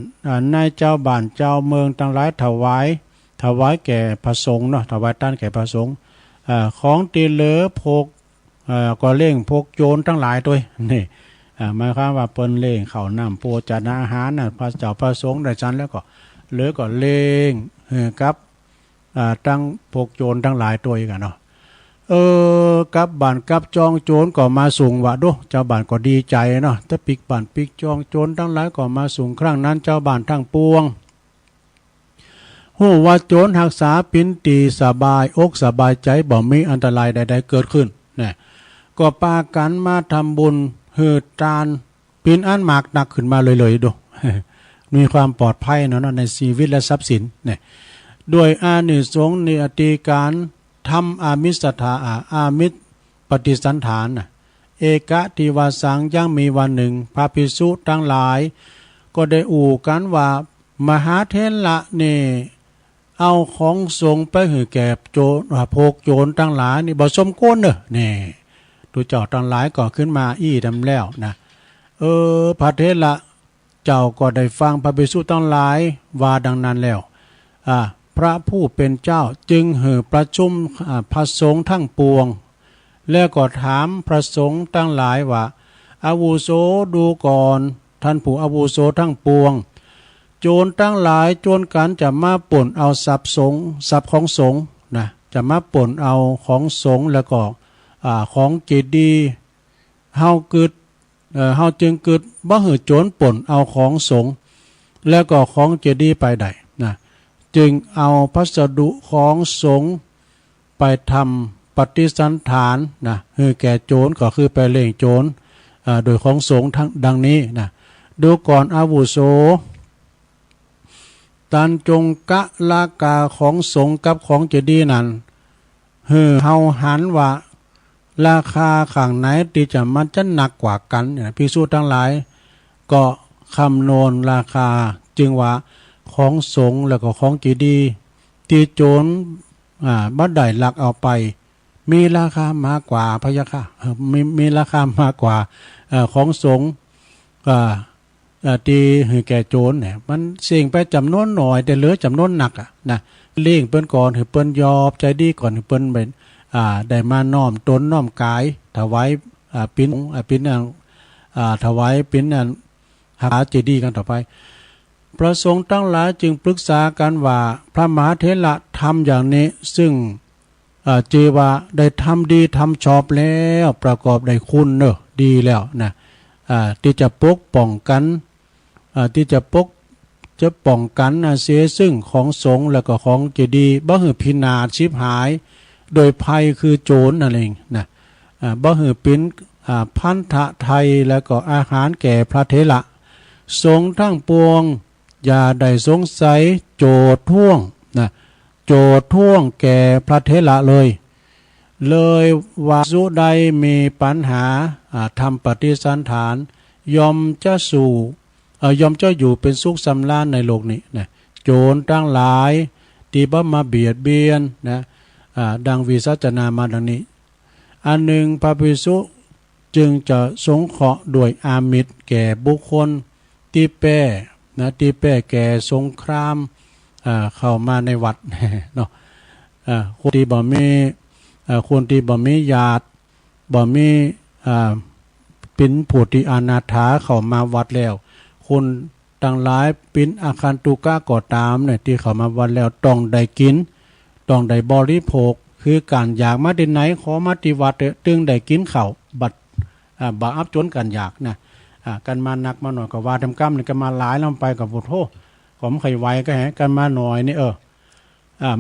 ในเจ้าบ้านเจ้าเมืองทั้งหลายถวายแก่พระสงฆ์เนาะถวายท่านแก่พระสงฆ์ของตีเหลือพกก็เล่งพกโจรทั้งหลายด้วยนี่หมายความว่าเปิ้นเล่งเข้าน้ำโภชนาอาหารน่ะพระเจ้าพระสงฆ์ได้ชั้นแล้วก็เหลือก็เล่งกับตั้งพกโจรทั้งหลายตัวอีกเนาะกับบ้านกับจองโจรก็มาสูงว่าดูเจ้าบ้านก็ดีใจเนาะถ้าปิกบ้านปิกจองโจรทั้งหลายก็มาสูงครั้งนั้นเจ้าบ้านทั้งปวงฮู้ว่าโจรรักษาปินตีสบายอกสบายใจบ่มีอันตรายใดๆเกิดขึ้นเนี่ยก็ปากันมาทำบุญเฮือตานปินอันหมากหนักขึ้นมาเลยๆดู มีความปลอดภัยเนาะในชีวิตและทรัพย์สินเนี่ยด้วยอานิสงส์ในอดีการทำอามิสถาอามิตรปฏิสันฐานเอกะทิวาสังยังมีวันหนึ่งพระภิกษุทั้งหลายก็ได้อู่กันว่ามหาเถระนี่เอาของสงไปให้แก่โจรพกโจรทั้งหลายนี่บ่สมควรเนอะนี่ดูเจ้าทั้งหลายก็ขึ้นมาอี้ดำแล้วนะพระเถระเจ้าก็ได้ฟังพระภิกษุทั้งหลายว่าดังนั้นแล้วพระผู้เป็นเจ้าจึงเหอประชุมพระสงฆ์ทั้งปวงแล้วก็ถามพระสงฆ์ทั้งหลายว่าอาวุโสดูก่อนท่านผู้อาวุโสทั้งปวงโจรทั้งหลายโจรกันจะมาป่นเอาทรัพย์ของสงฆ์นะจะมาป่นเอาของสงฆ์แล้วก็ของเจดีย์เฮาจึงกึดบ่ให้โจรป่นเอาของสงฆ์แล้วก็ของเจดีย์ไปได้นะจึงเอาพัสดุของสงฆ์ไปทำปฏิสันฐานนะให้แก่โจรก็คือไปเล่งโจรโดยของสงฆ์ทั้งดังนี้นะดูก่อนอาวุโสตันจงกะลากาของสงฆ์กับของเจดีย์นั้นเฮาหันว่าราคาข้างไหนที่จะมันจะหนักกว่ากันภิกษุทั้งหลายก็คำนวณราคาจึงว่าของสงฆ์แล้วก็ของเจดีย์ที่โจรบ่ได้ลักเอาไปมีราคามากกว่าพะยะค่ะมีราคามากกว่าของสงฆ์ที่ให้แก่โจรเนี่ยมันเสี่ยงไปจำนวนหน่อยแต่เหลือจำนวนหนักนะเลี้ยงเปิ้นก่อนให้เปิ้นยอบใจดีก่อนให้เปิ้นเป็นได้มาน้อมตนน้อมกายถวายปิ้นถวายปิ้นหาเจดีย์กันต่อไปพระสงฆ์ทั้งหลายจึงปรึกษากันว่าพระมหาเถระทำอย่างนี้ซึ่งจีว่าได้ทำดีทำชอบแล้วประกอบได้คุณเนอะดีแล้วนะที่จะปกป้องกันที่จะป้องกันเสียซึ่งของสงฆ์แล้วก็ของเจดีย์บ่ให้พินาศชิบหายโดยภัยคือโจรนั่นเองนะบ่ให้เป็นพันธะไทยแล้วก็อาหารแก่พระเถระสงฆ์ทั้งปวงอย่าได้สงสัยโจทย์ท่วงนะโจทย์ท่วงแก่พระเถระเลยว่าสุใดมีปัญหาทำปฏิสันฐานยอมจะอยู่เป็นสุขสำราญในโลกนี้นะโจรทั้งหลายที่บ่มาเบียดเบียนนะ ดังวิสัชนามาดังนี้อันหนึ่งพระภิกษุจึงจะสงเคราะห์ด้วยอามิตรแก่บุคคลที่แป้ที่แป้แก่สงครามเข้ามาในวัดเนาะคนที่บ่มีคนที่บ่มีญาติบ่มีเป็นผู้ที่อนาถาเข้ามาวัดแล้วคนต่างหลายเป็นอาคันตุกะก็ตามเนี่ยที่เข้ามาวัดแล้วต้องได้กินต้องได้บริโภคคือการอยากมาที่ไหนขอมาที่วัดตึงได้กินข้าวบัดบ่อับจนกันอยากนะกันมานักมาหน่อยก็ว่าทำกรรมนี่ก็มาหลายลำไปกับพุทโธผมไขไว้ก็แหกันมาหน่อยนี่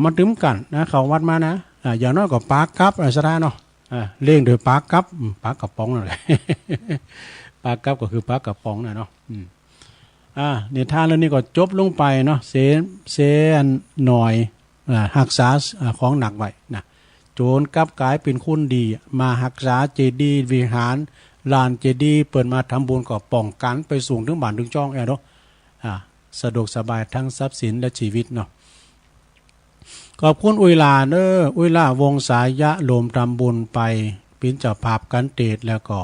มาถึงกันนะเขาวัดมานะอย่างน้อยก็ปากกับอะไรสักเนาะเลี้ยงโดยปากกับปากกระป๋องนั่นแหละ ปากกับก็คือปากกระป๋องนะเนาะนิทานเรื่องนี้ก็จบลงไปเนาะเสนหน่อยหักษาของหนักไว้นะโจรกลับกลายเป็นคนดีมาหักษาเจดีย์วิหารลานเจดีย์เปิดมาทำบุญก็ป้องกันไปสูงถึงบ้านถึงจ้องเนาะสะดวกสบายทั้งทรัพย์สินและชีวิตเนาะขอบคุณอุยลาอุยลาวงสายะลมทำบุญไปเป็นเจ้าภาพกันเตดแล้วก็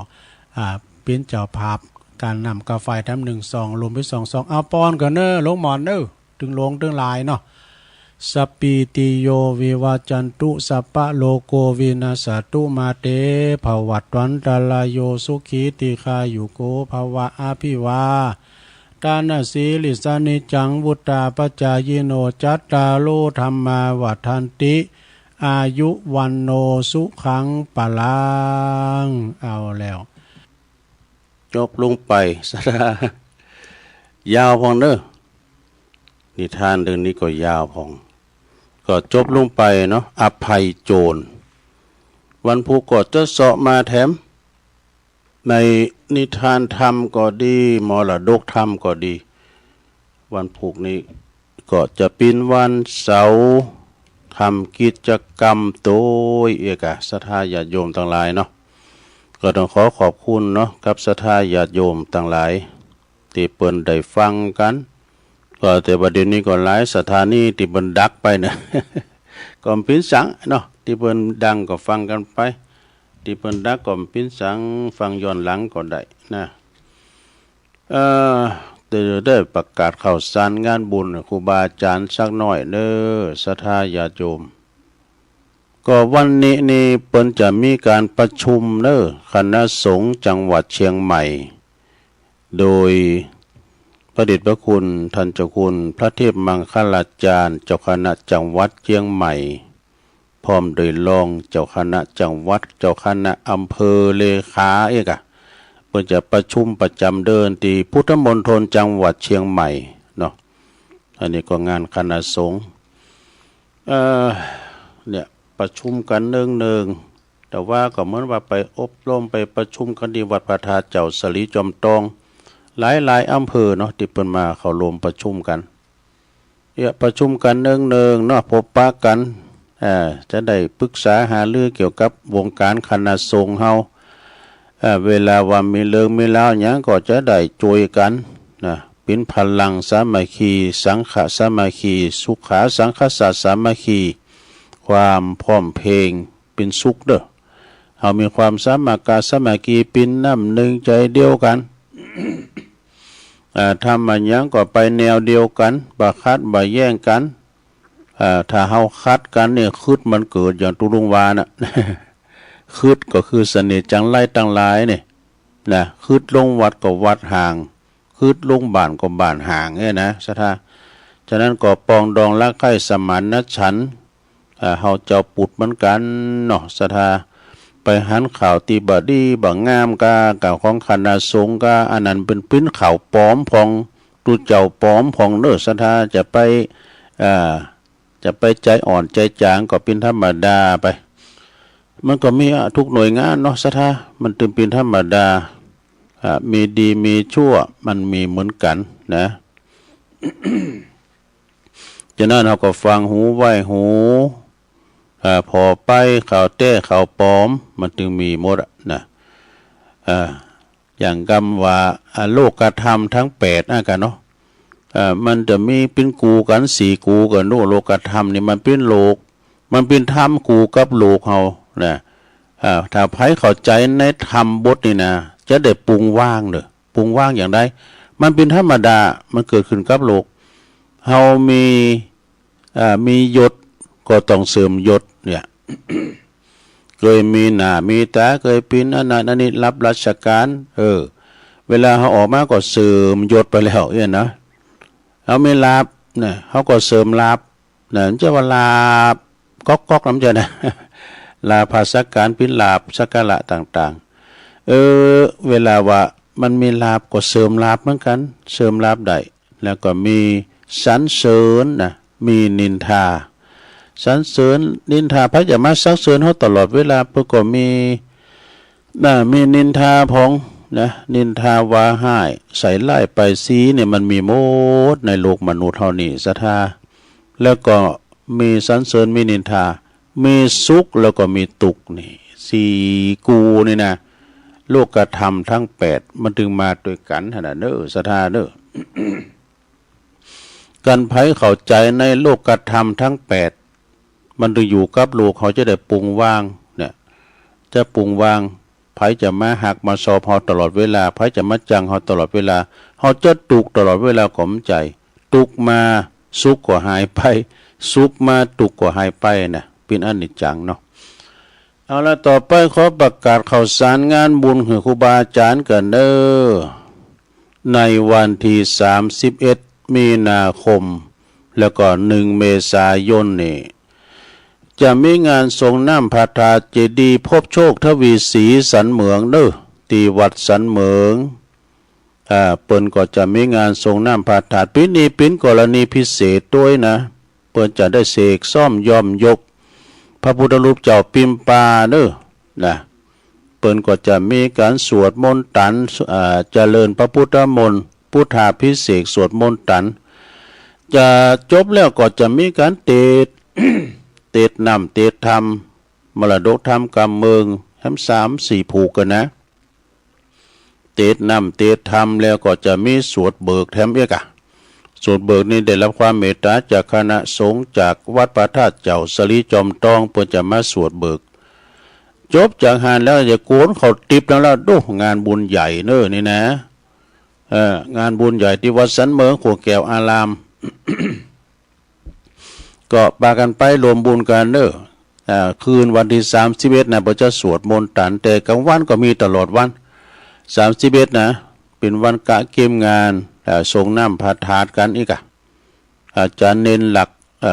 เป็นเจ้าภาพการนำกาแฟทำ1 2ลมไป2เอาปอนกันลงหมอนถึงลงถึงลายเนาะสัปปิติโยวิวาจันตุสัพพะโลโกวินาสตุมาเตภวัตวันตาลายโยสุขีติคายุโกภวะอาภิวาตานาสีลิสานิจังวุตตาปัจจายโนจัตตาโลธรรมาวัฏันติอายุวันโนสุขังปะลังเอาแล้วจบลงไปสะดายาวพองนิทานเรื่องนี้ก็ยาวพองก็จบลงไปเนาะอภัยโจรวันพุธก็จะเสาะมาแถมในนิทานธรรมก็ดีมรดกธรรมก็ดีวันพุธนี้ก็จะเป็นวันเสาร์ทำกิจกรรมโดยศรัทธาญาติโยมทั้งหลายเนาะก็ต้องขอบคุณเนาะกับศรัทธาญาติโยมทั้งหลายที่เปิ้นได้ฟังกันก็แต่ประเด็นนี้ก็หลายสถานีที่เปิ้นดักไปนะ ก็เป็นสังเนาะที่เปิ้นดังก็ฟังกันไปที่เปิ้นดักก็เป็นสังฟังย้อนหลังก็ได้นะได้ประกาศข่าวสารงานบุญครูบาอาจารย์สักหน่อยศรัทธาญาติโยมก็วันนี้เปิ้นจะมีการประชุมคณะสงฆ์จังหวัดเชียงใหม่โดยพระเดชพระคุณท่านเจ้าคุณพระเทพมังคลาจารย์เจ้าคณะจังหวัดเชียงใหม่พร้อมโดยรองเจ้าคณะจังหวัดเจ้าคณะอำเภอเลขาเพื่อจะประชุมประจำเดินที่พุทธมณฑลจังหวัดเชียงใหม่เนาะอันนี้ก็งานคณะสงฆ์เนี่ยประชุมกันเนืองแต่ว่าก็เหมือนว่าไปอบรมไปประชุมกันที่วัดพระธาตุเจ้าสลีจอมทองหลายอำเภอเนาะที่เพิ่นมาเข้าร่วมประชุมกันประชุมกันเนืองเนาะพบปะกันจะได้ปรึกษาหารือเกี่ยวกับวงการคณะสงฆ์เฮาเวลาว่ามีเรื่องมีราวหยังก็จะได้ช่วยกันนะเป็นพลังสามัคคีสังฆสามัคคีสุขาสังฆสัตสามัคคีความพร้อมเพรียงเป็นสุขเฮามีความสามัคคีเป็นน้ำหนึ่งใจเดียวกัน ทำมันยังก็ไปแนวเดียวกันบ่คัดบ่แย่งกันถ้าเฮาคัดกันเนี่ยคืดมันเกิดอย่างตุลุงวาน่ะ คืดก็คือเสน่ห์จังไรตั้งหลายเนี่ยนะคืดลงวัดก็วัดห่างคืดลงบ้านก็บ้านห่างเนี่ยนะสถาฉะนั้นก็ปองดองรักใคร่สมานฉันท์เฮาเจ้าปุดเหมือนกันเนาะสถาไปหันข่าวตีบดีบังงามกาของคณะสงฆ์กาอันนั้นเป็นปิ้นข่าวปลอมพองตูเจ้าปลอมพองสถาจะไปใจอ่อนใจจางก็เป็นธรรมดาไปมันก็มีทุกหน่วยงานเนาะสถามันตึงเป็นธรรมดามีดีมีชั่วมันมีเหมือนกันนะ ฉะนั้นเราก็ฟังหูไว้หูพอไปข่าวแต้ข่าวปลอมมันจึงมีหมดนะอย่างกำว่าโลกธรรมทั้ง8กันเนาะมันจะมีเป็นกูกัน4กูกันโลกธรรมนี่มันเป็นโลก มันเป็นธรรมกูกับโลกเฮานะถ้าไผเข้าใจในธรรมบทนี่นะจะได้ปรุงว่างเด้อปรุงว่างอย่างใดมันเป็นธรรมดามันเกิดขึ้นกับโลกเฮามียศก็ต้องเสริมยศเนี่ย เคยมีหน้ามีตาเคยเป็นอันนั้นอันนี้รับราชการเวลาเขาออกมาก็เสริมยศไปแล้วเนี่ยนะเขาไม่ลาบเนี่ยเขาก็เสริมลาบเนี่ยจะว่าลาบก๊อกน้ำใจนะ ลาภาษาการพิลาบสักการะต่างๆเวลาว่ามันมีลาบก็เสริมลาบเหมือนกันเสริมลาบได้แล้วก็มีสรรเสริญนะมีนินทาสรรเสริญนินทาพระจะมาสักเสริญเขาตลอดเวลาเพื่อก็มีนินทาพองนะนินทาวาห้ายใส่ไล่ไปซีเนี่ยมันมีโมดในโลกมนุษย์เท่านี้ศรัทธาแล้วก็มีสรรเสริญมีนินทามีสุขแล้วก็มีตุกนี่สี่กูนี่นะโลกธรรมทั้ง8มันถึงมาด้วยกันขนาดเด้อศรัทธาเด้อ กันไผเข้าใจในโลกธรรมทั้ง8มันถึงอยู่กับโลกเขาจะได้ปรุงว่างเนี่ยจะปรุงว่างไผจะมาหักมาสอบเฮาตลอดเวลาไผจะมาจังเฮาตลอดเวลาเฮาจะตุกตลอดเวลาขมใจตุกมาสุขก็หายไปสุขมาตุกก็หายไปนะเป็นอนิจจังเนาะเอาละต่อไปขอประกาศข่าวสารงานบุญคือครูบาอาจารย์กันเด้อในวันที่31มีนาคมแล้วก็1เมษายนนี่จะมีงานทรงน้ำพระธาตุเจดีย์พบโชคทวีศรีสันเหมืองเด้อที่วัดสันเหมืองเปิ้นก็จะมีงานทรงน้ำพระธาตุปีนี้เป็นกรณีพิเศษด้วยนะเปิ้นจะได้เสกซ่อมยอมยกพระพุทธรูปเจ้าปิมปาเด้อนะเปิ้นก็จะมีการสวดมนต์ตันเจริญพระพุทธมนต์พุทธาภิเษกสวดมนต์ตันจะจบแล้วก็จะมีการเตดนำเตดธรรมมรดกธรรมกำเมืองทั้ง3-4ผูกกันนะเตดนำเตดธรรมแล้วก็จะมีสวดเบิกแถมอีกสวดเบิกนี้ได้รับความเมตตาจากคณะสงฆ์จากวัดพระธาตุเจ้าสลีจอมทองเพื่อจะมาสวดเบิกจบจากงานแล้วจะโกนเขาติบแล้วดูงานบุญใหญ่เน้อนี่นะงานบุญใหญ่ที่วัดสันเหมืองขัวแก้วอาราม ก็ปากันไปรวมบุญกันเด้อคืนวันที่31นะบ่จะสวดมนต์ตันแต่กลางวันก็มีตลอดวัน31นะเป็นวันกะเกมงานทรงน้ำพระธาตุกันอีกอาจารย์เน้นหลัก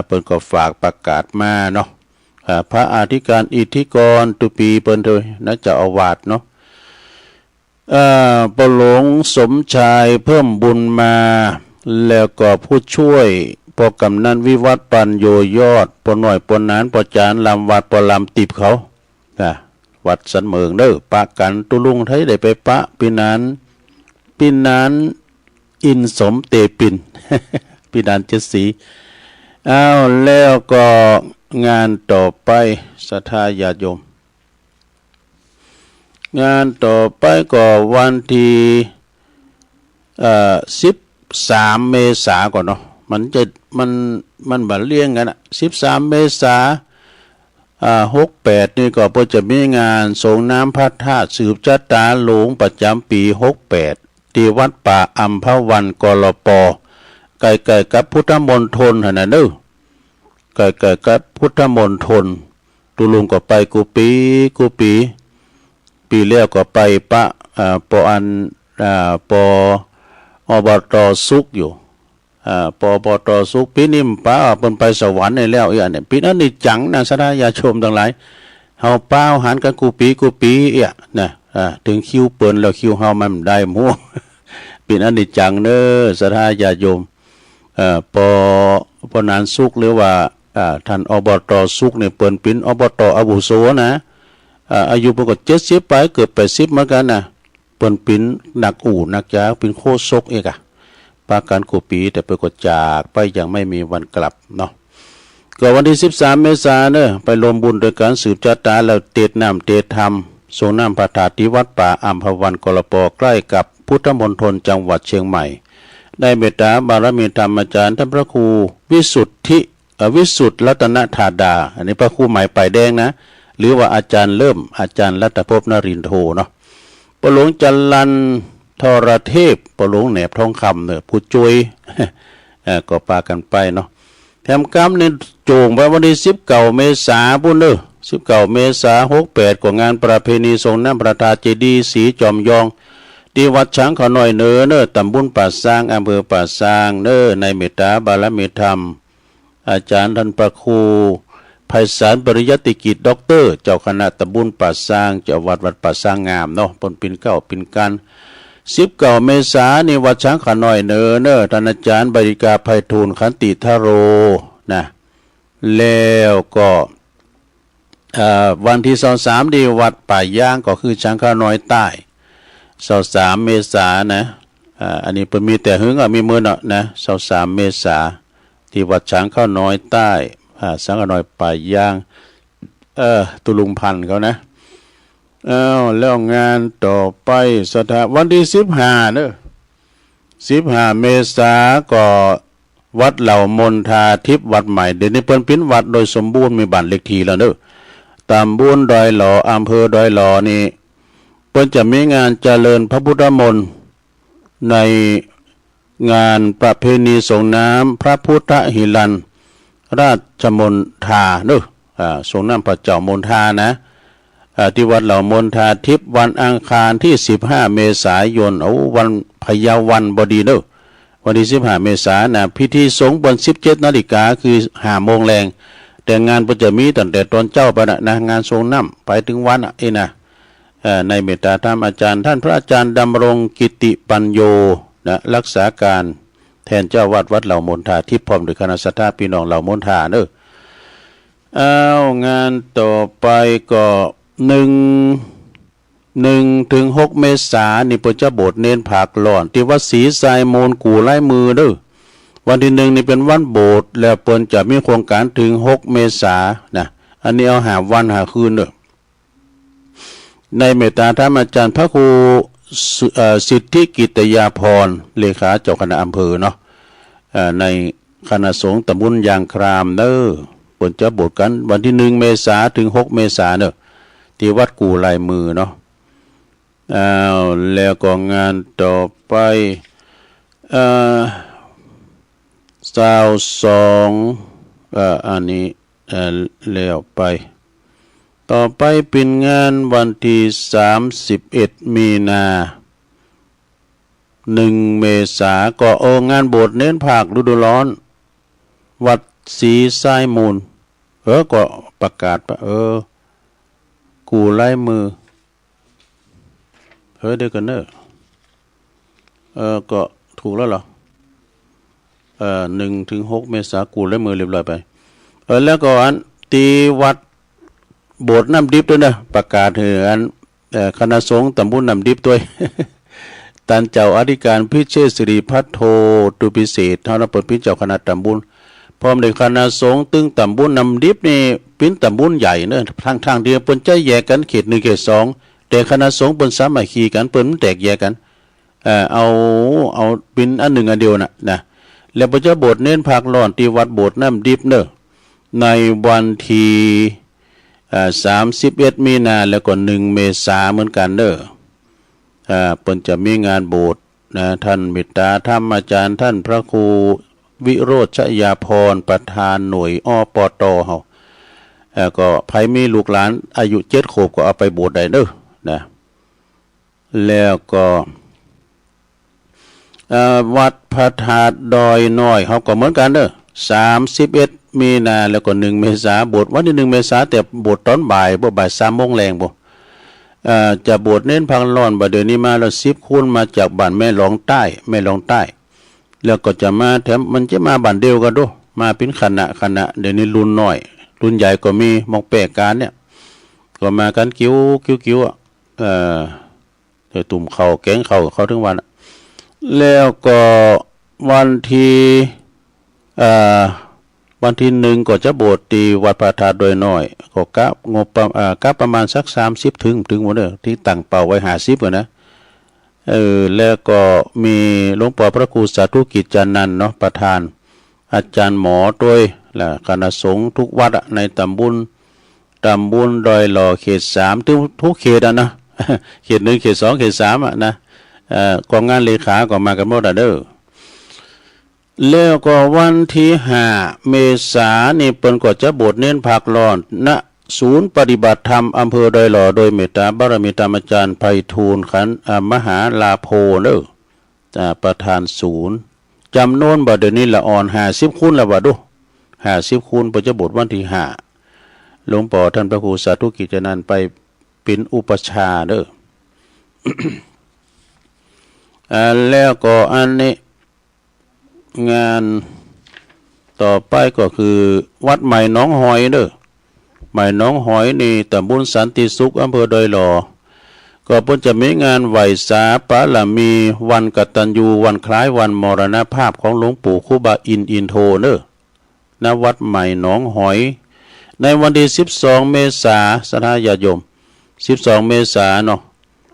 เปิ้นก็ฝากประกาศมาเนาะพระอธิการอิทธิกรตุปีเปิ้นเถอะนะเจ้าอาวาสเนาะประหลงสมชายเพิ่มบุญมาแล้วก็ผู้ช่วยพอกำนันวิวัฒน์ปัญโยยอดปหน่อยปนานปจานลำวัดปลำติบเขาวัดสันเหมืองเด้อปะกันตุลุงไทยได้ไปปะปีนั้นอินสมเตปิน ปีนันเจ็ดสีแล้วก็งานต่อไปศรัทธาญาติโยมงานต่อไปก็วันที่13 เมษายนก่อนเนาะมันบัดเลี้ยงกัน13 เมษายน68นี่ก็จะมีงานส่งน้ำพระธาตุสืบชะตาหลวงประจำปี68ที่วัดป่าอัมพวันกลปใกล้ๆกับพุทธมณฑลหั่นน่ะเด้อใกล้ๆกับพุทธมณฑลตุลุงก็ไปกูปีแล้วก็ไปปะปอบตสุขอยู่ปอบตสุขปีนี้ป้าเปิ้นไปสวรรค์ได้แล้วอันนี้ปีนั้นนี่จังนะศรัทธาญาติโยมทั้งหลายเฮาป้าวหันกันกูปีนะถึงคิวเปิ้นแล้วคิวเฮามันได้หมู่ ปีนั้นนี่จังเด้อศรัทธาญาติโยมปนานสุขหรือว่าท่านอบตสุขเนี่ยเปิ้นเป็นอบตอาวุโสนะอายุเพิ่นก็70ไปเกือบ80เหมือนกันนะเปิ้นเป็นนักนักยาเป็นโคศกเอกปาการกูปีแต่เพิ่นก็จากไปยังไม่มีวันกลับเนาะก็วันที่13 เมษายนเด้อไปรวมบุญโดยการสืบชะตาแล้วเตดน้ำเตดธรรมส่งน้ำพระธาตุที่วัดป่าอัมพวันกลปใกล้กับพุทธมณฑลจังหวัดเชียงใหม่ได้เมตตาบารมีธรรมอาจารย์ท่านพระครูวิสุทธิ วิสุทธิรัตนธาดาอันนี้พระครูหมายปลายแดงนะหรือว่าอาจารย์เริ่มอาจารย์รัตภพนรินทร์โทเนาะปหลวงจันลันทรเทพปหลวงแหนบทองคำเนี่ยผู้จุย ก็ปากันไปเนาะแถมกรรมในโจงไปวันที่19 เมษายนพุ่นเด้อ19 เมษายน 68ก็งานประเพณีทรงน้ำประทาเจดีย์ศรีจอมยองที่วัดช้างเขาหน่อยเน้อตำบลป่าซางอำเภอป่าซางในเมตตาบารมีธรรมอาจารย์ท่านพระครูไพศาลปริยัติกิจด็อกเตอร์เจ้าคณะตำบลป่าซางเจ้าวัดป่าซางงามเนาะปนปินเก้าปินกัน19 เมษายนนี่วัดช้างเขาหน่อยเน้อท่านอาจารย์บริกาไพฑูรย์ขันติทโรนะแล้วก็วันที่23ดีวัดป่าย่างก็คือช้างข้าน้อยใต้23 เมษายนนะอันนี้เพิ่นมีแต่หึงมีมื้อเนาะนะ23 เมษายนที่วัดช้างข้าน้อยใต้ช้างข้าน้อยป่าย่างตุลุงพันธ์เขานะแล้วงานต่อไปวันที่15เด้อ15 เมษายนก็วัดเหล่ามนทาทิพย์วัดใหม่เดี๋ยวนี้เพิ่นปิ้นวัดโดยสมบูรณ์มีบ้านเลขที่แล้วเด้อตำบลดอยหล่ออำเภอดอยหล่อนี่เพิ่นจะมีงานเจริญพระพุทธมนต์ในงานประเพณีส่งน้ำพระพุทธหิรันราชมนทาเด้อส่งน้ำพระเจ้ามนทานะที่วัดเหล่ามนทาทิพย์วันอังคารที่15 เมษายนวันพยาวันบดีเด้อวันที่15 เมษายนนะพิธีสงฆ์บน17 นาฬิกาคือ5 โมงแรงแต่งานก็จะมีตั้งแต่ตอนเจ้าไปนะงานทรงน้ำไปถึงวันนะในเมตตาธรรมอาจารย์ท่านพระอาจารย์ดำรงกิติปัญโยนะรักษาการแทนเจ้าวัดเหล่ามนทาทิพย์พร้อมด้วยคณะสัตยาพี่น้องเหล่ามนทาเด้องานต่อไปก็1 ถึง 6 เมษายนนี่เพิ่นจะโบสถ์เน้นผากหล่อนที่วัดศรีไซโมนกู่ไล่มือเด้อวันที่1นี่เป็นวันโบสถ์แล้วเพิ่นจะมีโครงการถึง6 เมษายนนะอันนี้เอาหาวันหาคืนเด้อในเมตตาธรรมอาจารย์พระครูสิทธิกิตยาพรเลขาเจ้าคณะอำเภอเนาะในคณะสงฆ์ตำบลยางครามเด้อเพิ่นจะโบสถ์กันวันที่1 เมษายนถึง 6 เมษายนเด้อที่วัดกู่ไล่มือเนาะแล้วก็งานต่อไป22อันนี้แล้วไปต่อไปเป็นงานวันที่31 มีนา1 เมษายนก็งานโบสถ์เน้นภาคฤดูร้อนวัดศรีไซมูลก็ประกาศกูไล่มือเดี๋ยวกันเนอะก็ถูกแล้วเหรอ1 ถึง 6 เมษายนกูไล่มือเรียบร้อยไปแล้วก็อันตีวัดโบสถ์น้ำดิบด้วยนะประกาศให้อันคณะสงฆ์ตำบลน้ำดิบด้วย ตันเจ้าอธิการพิเชษสิริพัทโทตุพิเศษเท่านั้นเปิดพิเจ้าคณะตำบลพร้อมด้วยคณะสงฆ์ตึงตำบลน้ำดิบนี่เป็นตำบลใหญ่เนอะทางเดียวเปิ้นจะแยกกันเขต1 เขต 2แต่คณะสงฆ์เปิ้นสามัคคีกันเปิ้นแตกแยกกันเอาเป็นอันหนึ่งอันเดียวนะแล้วพระเจ้าโบสถ์เน้นภาคร้อนที่วัดโบสถ์น้ำดิบเนอะในวันที่31 มีนาแล้วก็1 เมษายนเหมือนกันเด้อเปิ้นจะมีงานโบสถ์นะท่านเมตตาธรรมอาจารย์ท่านพระครูวิโรจน์ชยาพรประธานหน่วยอปตเฮาก็ใครมีลูกหลานอายุ7 ขวบก็เอาไปโบสถ์ได้เด้อนะแล้วก็วัดพระธาตุดอยน้อยเฮาก็เหมือนกันเด้อ31 มีนาแล้วก็1 เมษายนโบสถ์วันที่1 เมษายนแต่โบสถ์ตอนบ่ายบ่าย3 โมงแรงจะโบสถ์เน้นพังร้อนบ่เดี๋ยวนี้มาแล้ว10 คนมาจากบ้านแม่หลองใต้แล้วก็จะมาแถมมันจะมาบ้านเดียวกันด้วยมาเป็นคณะเดี๋ยวนี้รุ่นน้อยรุ่นใหญ่ก็มีมองแปะการเนี่ยก็มากันกิ้วเดี๋ยวตุ่มเขาแกงเขาถึงวันแล้วก็วันที่1ก็จะโบสถ์ที่วัดพระธาตุดอยน้อยก็กะประมาณสัก30ถึงหมดเด้อที่ตั้งเป้าไว้50ก่อนนะแล้วก็มีหลวงพ่อพระครูสาธุกิจจานันท์เนาะประธานอาจารย์หมอด้วย และคณะสงฆ์ทุกวัดในตำบลดอยหล่อเขต3ทุกเขตนะ เขต1เขต2เขต3นะกองงานเลขาก็มากันหมดเด้อแล้วก็วันที่5เมษายนนี่เปิ้นก็จะบวชเน้นภาคร้อนณศูนย์ปฏิบัติธรรมอำเภอดอยหล่อโดยเมตตาบารมีธรรมอาจารย์ไพฑูรย์ขันมหาลาโภเด้อประธานศูนย์จำนวนบ่เดี๋ยวนี้ละอ่อน50คูณละบ่ดู50คูณเปิ้นจะบวชวันที่5หลวงพ่อท่านพระครูสาธุกิจนันท์ไปเป็นอุปชาเด้อ แล้วก็อันนี้งานต่อไปก็คือวัดใหม่หนองหอยเด้อใหม่หนองหอยนี่ตำบลสันติสุขอำเภอดอยหล่อก็เพิ่นจะมีงานไหว้สาปาละมีวันกตัญญูวันคล้ายวันมรณภาพของหลวงปู่ครูบาอินโทเด้อณวัดใหม่หนองหอยในวันที่12เมษายนสถานญาติโยม12เมษายนเนาะ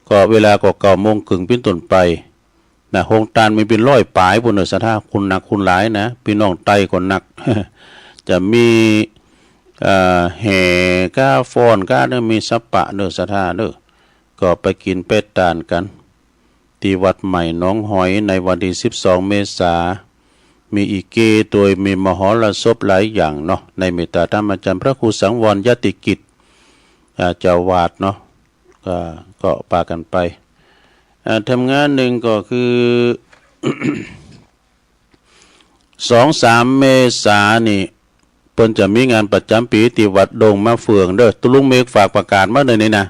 ก็เวลาก็9:30นเป็นต้นไปนะโฮงตานมีเป็น100ปลายพุ่นเด้อสถานคุณหนักคุณหลายนะพี่น้องไตก็หนัก จะมีแห่ก้าฟ้อนก้าเด้อมีสัปปะเด้อสถานเด้อก็ไปกินเป็ดตานกันที่วัดใหม่หนองหอยในวันที่12เมษายนมีอีเกโดยมีมหรสพหลายอย่างเนาะในเมตตาธรรมอาจารย์พระครูสังวรยติกิจเจ้าวาดเนาะก็ปากันไปทำงานหนึ่งก็คือ 2-3 เมษายนนี่เพิ่นจะมีงานประจำปีที่วัดดงมะเฟืองเด้อตุลุงเมฆฝากประกาศมาเลยนี่นะ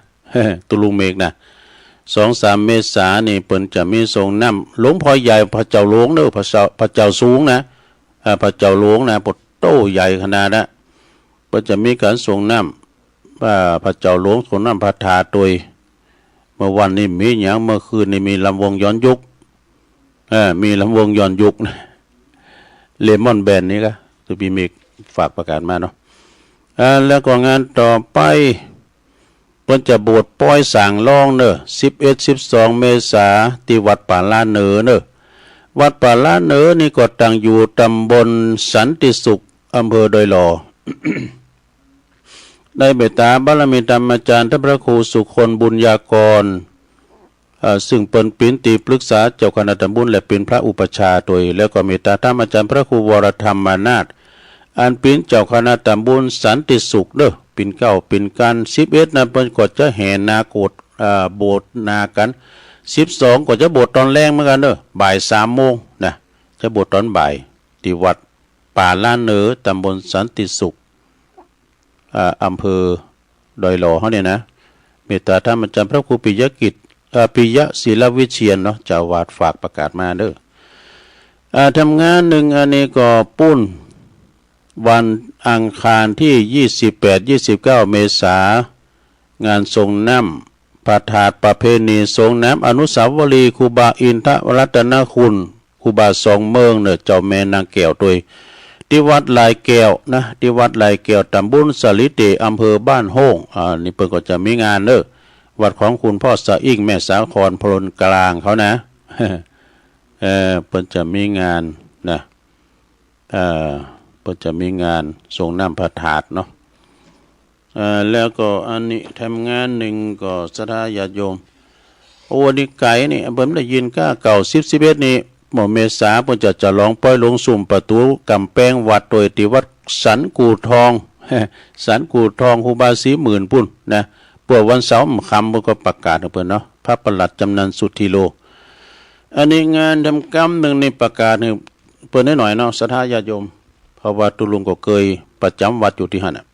ตุลุงเมฆนะ2-3 เมษายนนี่เพิ่นจะมีทรงน้ำหลวงพ่อใหญ่พระเจ้าหลวงเด้อพระเจ้าสูงนะพระเจ้าหลวงนะปดโตใหญ่ขนาดนะเพิ่นจะมีการทรงน้ำพระเจ้าหลวงทรงน้ำพระธาตุยเมื่อวันนี้มีหยังเมื่อคืนนี่มีลำวงย้อนยุคมีลำวงย้อนยุคนะเลมอนแบนนี่ก็ตุปีเมฆฝากประกาศมาเนาะแล้วก็งานต่อไปเพิ่นจะบวชป้อยสางล่องเด้อ11-12 เมษายนที่วัดป่าลาเนอเด้อวัดป่าลาเนอนี่ก็ตั้งอยู่ตำบลสันติสุขอำเภอดอยหล่อ ได้เมตตาบารมีธรรมอาจารย์ท่านพระครูสุคนบุญญากรซึ่งเป็นปิ่นตีปรึกษาเจ้าคณะตำบลและเป็นพระอุปชาโดยแล้วก็เมตตาธรรมอาจารย์พระครูวรธรรมมานาถอันเป็นเจ้าคณะตำบลสันติสุขเด้อปิ่นเก้าปิ่นกัน11นะเพิ่นก็จะแห่นาโกฏโบสถ์นากัน12ก็จะโบสถ์ตอนแรงเหมือนกันเด้อบ่าย 3:00 นนะจะโบสถ์ตอนบ่ายที่วัดป่าล้านเหนือตำบลสันติสุขอำเภอดอยหล่อเฮาเนี่ยนะเมตตาธรรมอาจารย์พระครูปิยกิจปิยศิลวิเชียรเนาะเจ้าวาดฝากประกาศมาเด้อทำงานหนึ่งอันนี้ก็ปุ้นวันอังคารที่28-29 เมษายนงานทรงน้ำพระธาตุประเพณีทรงน้ำอนุสาวรีย์ครูบาอินทรัตนคุณครูบาสองเมืองเนี่ยเจ้าแม่นางแก้วตัวที่วัดลายแก้วนะที่วัดลายแก้วตำบลสลิเตอำเภอบ้านโฮ่งนี่เพิ่นก็จะมีงานเด้อวัดของคุณพ่อสะอิ่งแม่สาครพลกลางเขานะเพิ่นจะมีงานนะเพิ่นจะมีงานส่งน้ำพระธาตุเนาะแล้วก็อันนี้ทำงานหนึ่งก็สถาญาติโยมโอ้นี่ไก่นี่เพิ่นได้ยินก้าเก่า11นี่หมอเมษาเพิ่นจะลองปล่อยลงสุ่มประตูกำแพงวัดโดยที่วัดสันกูทอง สันกูทองครูบาศรีหมื่นปุ่นนะเพื่อวันเสาร์ค่ำเพิ่นก็ประกาศเพิ่นเนาะพระประหลัดจำนันสุทธิโลอันนี้งานทำกรรมหนึ่งในประกาศนี่เพิ่นหน่อยเนาะสถาญาติโยมเพราะว่าตุลุงก็เคยประจำวัดอยู่ที่หั่นน่ะ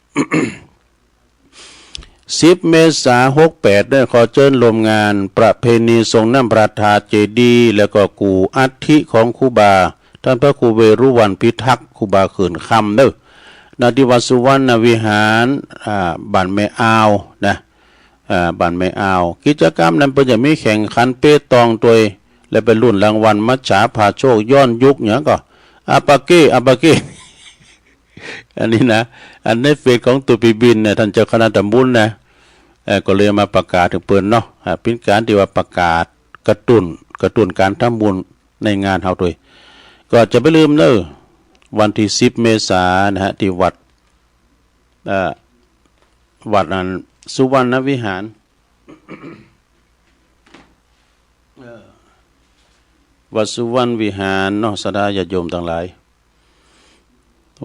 10 เมษายน 68ได้ขอเชิญร่วมงานประเพณีทรงน้ำพระธาตุเจดีย์แล้วก็กูอัฐิของครูบาท่านพระครูเวรุวรรณพิทักษ์ครูบาเขื่อนคำเด้อณที่วัดสุวรรณวิหารบ้านแม่อาวนะบ้านแม่อาวกิจกรรมนั้นเพิ่นจะมีแข่งขันเปตองตัวและเป็นรุ่นรางวัลมัจฉาพาโชคย้อนยุคหยังก็อาปาเก้ อันนี้นะอันในเฟซของตุปีบินเนี่ยท่านเจ้าคณะตำบลนะก็เลยมาประกาศถึงเปิ้นเนาะเป็นการที่ว่าประกาศกระตุ้นการทำบุญในงานเฮาด้วยก็จะไปลืมเด้อ วันที่10 เมษายนนะฮะที่วัดอันสุวรรณวิหารวัดสุวรรณวิหารเนาะศรัทธาญาติโยมทั้งหลาย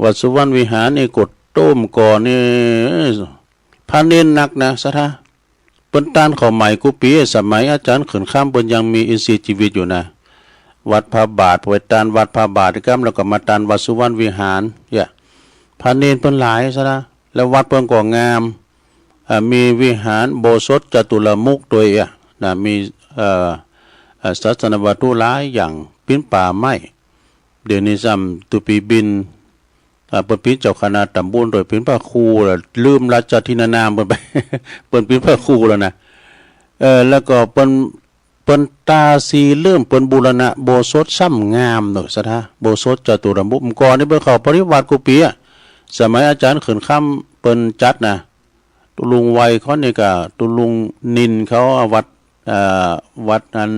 วัดสุวรรณวิหารนี่กดต้มก่อนนี่พระเนนหนักนะศรัทธาเปิ้นตานเข้าใหม่กุปีสมัยอาจารย์ขึ้นข้ามเปิ้นยังมีอินทรีย์ชีวิตอยู่นะวัดพระบาทไว้ตานวัดพระบาทกำแล้วก็มาตานวัดสุวรรณวิหารเนี่ยพระเนนเปิ้นหลายศรัทธาแล้ววัดเปิ้นก็งามมีวิหารโบสถจตุรมุขตัวนะมีศาสนวัตถุหลายอย่างปิ้นป่าไม้เดี๋ยวนี้ซ้ำตุปีบินเปิ้นปิ้นเจ้าคณะตำบลโดยปิ้นพระครูแล้วลืมราชทินานามเปิ้นไป เปิ้นปิ้นพระครูแล้วนะแล้วก็เปิ้นตาสีเริ่มเปิ้นบูรณะโบสถซ้ำงามเนาะซะท่าโบสถจตุรมุขก่อนนี่เปิ้นเข้าปริวาสกุปีสมัยอาจารย์ขึ้นค่ำเปิ้นจัดนะตุลุงไวยเขานี่ก็ตุลุงนินเขาวัดนั้น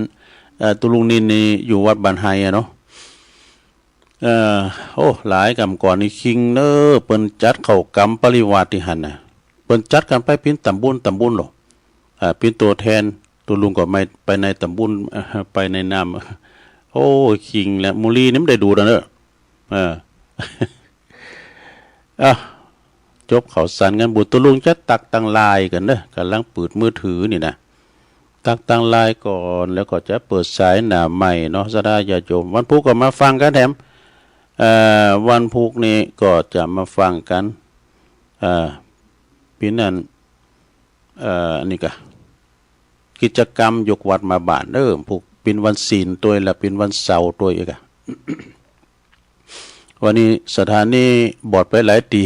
ตุลุงนินนี่อยู่วัดบ้านไฮเนาะโอ้หลายกรรมก่อนนี่คิงเนอเปิ้นจัดเข้ากรรมปริวาสที่หั่นน่ะเปิ้นจัดกันไปพินตำบลหรอพินตัวแทนตุลุงก็ไม่ไปในตำบลไปในนามโอ้คิงและมุลีนี่ไม่ได้ดูนะเนอะจบเขาสันกันบุตรตุลุงจะตักตังลายกันเด้อกำลังเปิดมือถือนี่นะตักตังลายก่อนแล้วก็จะเปิดสายหน้าใหม่เนาะศรัทธาญาติโยมวันพุธก็มาฟังกันแถมวันพุธนี้ก็จะมาฟังกันปีนั้นนี่ก็กิจกรรมยกวัดมาบาทผูกเป็นวันศีลตัวละเป็นวันเสาร์ตัวอีกวันนี้สถานีบอดไปหลายตี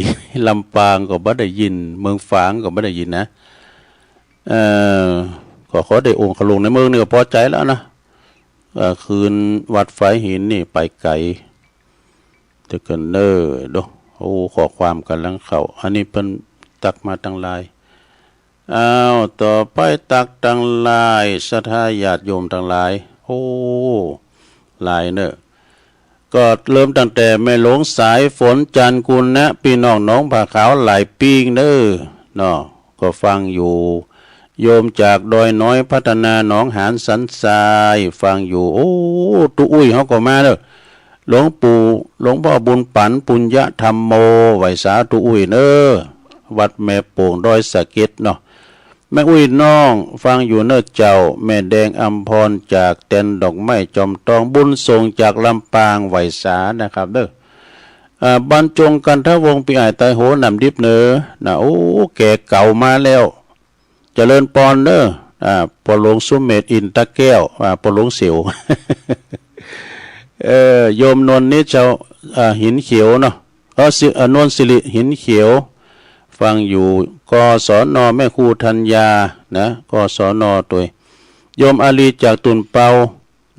ลำปางก็บ่ได้ยินเมืองฝางก็บ่ได้ยินนะก็ขอได้องค์ขลงในเมืองนี่ก็พอใจแล้วนะคืนวัดไฟหินนี่ไปไกลจะเกินดูโอ้ขอความกันลังเขาอันนี้เพิ่นตักมาตั้งลายต่อไปตักตั้งลายศรัทธาญาติโยมตั้งหลายโอ้หลายก็เริ่มตั้งแต่แม่หลงสายฝนจันกุลนะพี่น้องน้องผ้าขาวหลายปีเนาะก็ฟังอยู่โยมจากดอยน้อยพัฒนาหนองหานสันทรายฟังอยู่โอ้ตุอุ้ยเขาก็มาหลวงพ่อบุญปันปุญญธรรมโมไหวสาตุอุ้ยวัดแม่โป่งดอยสะเก็ดเนาะแม่อุ้ยน้องฟังอยู่เจ้าแม่แดงอัมพรจากเต็นดอกไม้จอมตองบุญส่งจากลำปางไหวสานะครับบรรจงกันทวงปีอ้ายไตโหนำดิบนะโอ้แก่เก่ามาแล้วเจริญปอนปอหลวงสุมเมธอินตะแก้วปอหลวงเสียว โยมนนนี่เจ้าหินเขียวเนาะนนสิริหินเขียวฟังอยู่กศนแม่ครูธัญญานะกศนตัวโยมอาลีจากตุนเปา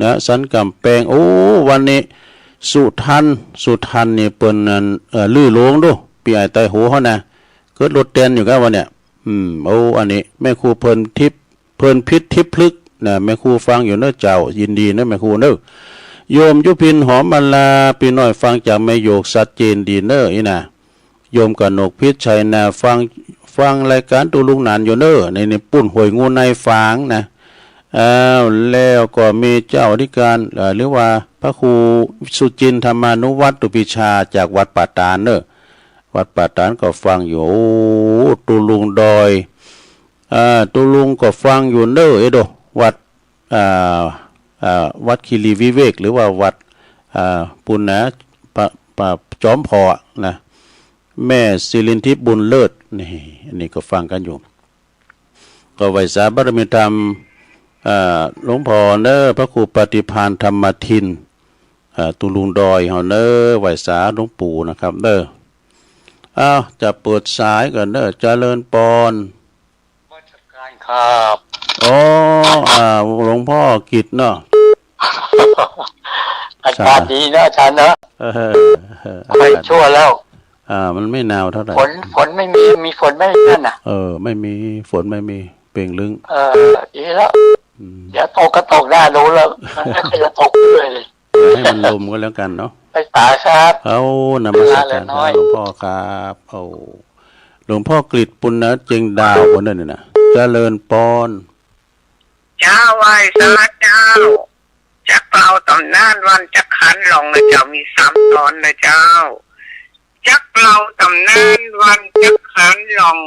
นะสันกำแปงโอ้วันนี้สุทันนี่เปิ้นลื้อหลวงดูปีอ้ายไตโหเฮานะเกิดรถเต้นอยู่กันวันเนี่ยโอ้อันนี้แม่ครูเพิ่นพิษทิพย์พลึกนะแม่ครูฟังอยู่เจ้ายินดีแม่ครูโยมยุพินหอมมาลาพี่น้อยฟังจากแม่โยกชัดเจนดีอีนะโยมกนกพิษชัยนะฟังรายการตุลุงนานอยู่ในปุ่นหวยงูในฝางนะแล้วก็มีเจ้าอธิการหรือว่าพระครูสุจินธรรมานุวัตตุปิชาจากวัดป่าตาลวัดป่าตาลก็ฟังอยู่โอ้ตุลุงดอยตุลุงก็ฟังอยู่วัดวัดคีรีวิเวกหรือว่าวัดปุณณะจอมพอนะแม่ศิรินทิพย์บุญเลิศนี่อันนี้ก็ฟังกันอยู่ก็ไหวสาบารมีธรรมหลวงพ่อพระครูปฏิภาณธรรมทินตุลุงดอยเฮาไหวสาหลวงปู่นะครับจะเปิดสายกันเจริญปอนราชการครับอ๋อหลวงพ่อกิจเนาะอากาศดีนะอาจารย์นะไม่ชั่วแล้วมันไม่หนาวเท่าไหร่ฝนไม่มีฝนไม่นั่นน่ะไม่มีฝนไม่มีเปล่งลึงดีแล้วเดี๋ยวตกก็ตกหน้าดูแล้วมันก็จะตกเลยให้มันลมก็แล้วกันเนาะ ไปสาครับ เอานมัสการ เวลาเหลือน้อย หลวงพ่อครับเอาหลวงพ่อกฤษปุณณเจงดาวคนนั้นน่ะนะเจริญปอน เจ้าไหว้สาเจ้าจักเป่าตำนานวันจักขันลงนะเจ้ามี3 ตอนนะเจ้าจักเป่าตำนานวันจักขันลง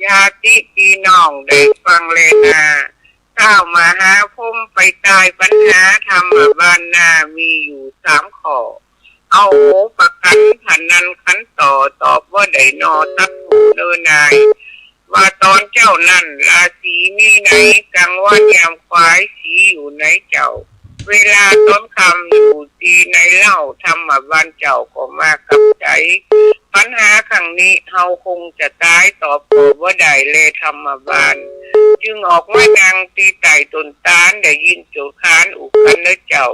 ญาติพี่น้องได้ฟังเลยนะก้าวมาหาพุ่มไปตายปัญหาธรรมบ้านนามีอยู่3 ข้อเอาโหประกันพันนันขันต่อตอบว่าได้นอตัดหูเดินนายว่าตอนเจ้านั่นราศีนี้ไหนกลางวันยามควายสีอยู่ไหนเจ้าเวลาต้นคำอยู่ตีในเล่าธรรมบ้านเจ้าก็มากับใจปัญหาครั้งนี้เฮาคงจะตายตอบว่าได้เลยธรรมบ้านจึงออกมานั่งตีไต่ต้นตาลได้ยินโจคานอุกันเนื้อเจ้า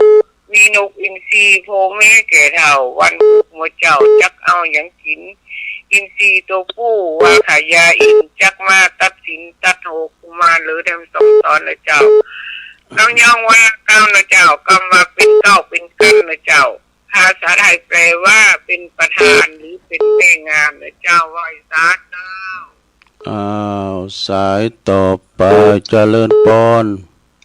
มีนกอินทรีโพแม่แก่เท่าวันพุกมัวเจ้าจักเอาอย่างกินอินทรีตัวผู้ว่าขายาอินจักมาตัดสินตัดโหกุมารหรือทำ2 ตอนนะเจ้าน้องย่องว่าเก้านะเจ้ากำมาเป็นเก้าเป็นกันนะเจ้าภาษาไทยแปลว่าเป็นประธานหรือเป็นแม่งามนะเจ้าไหว้สาเจ้า อ้าวสายต่อไปเจริญปอน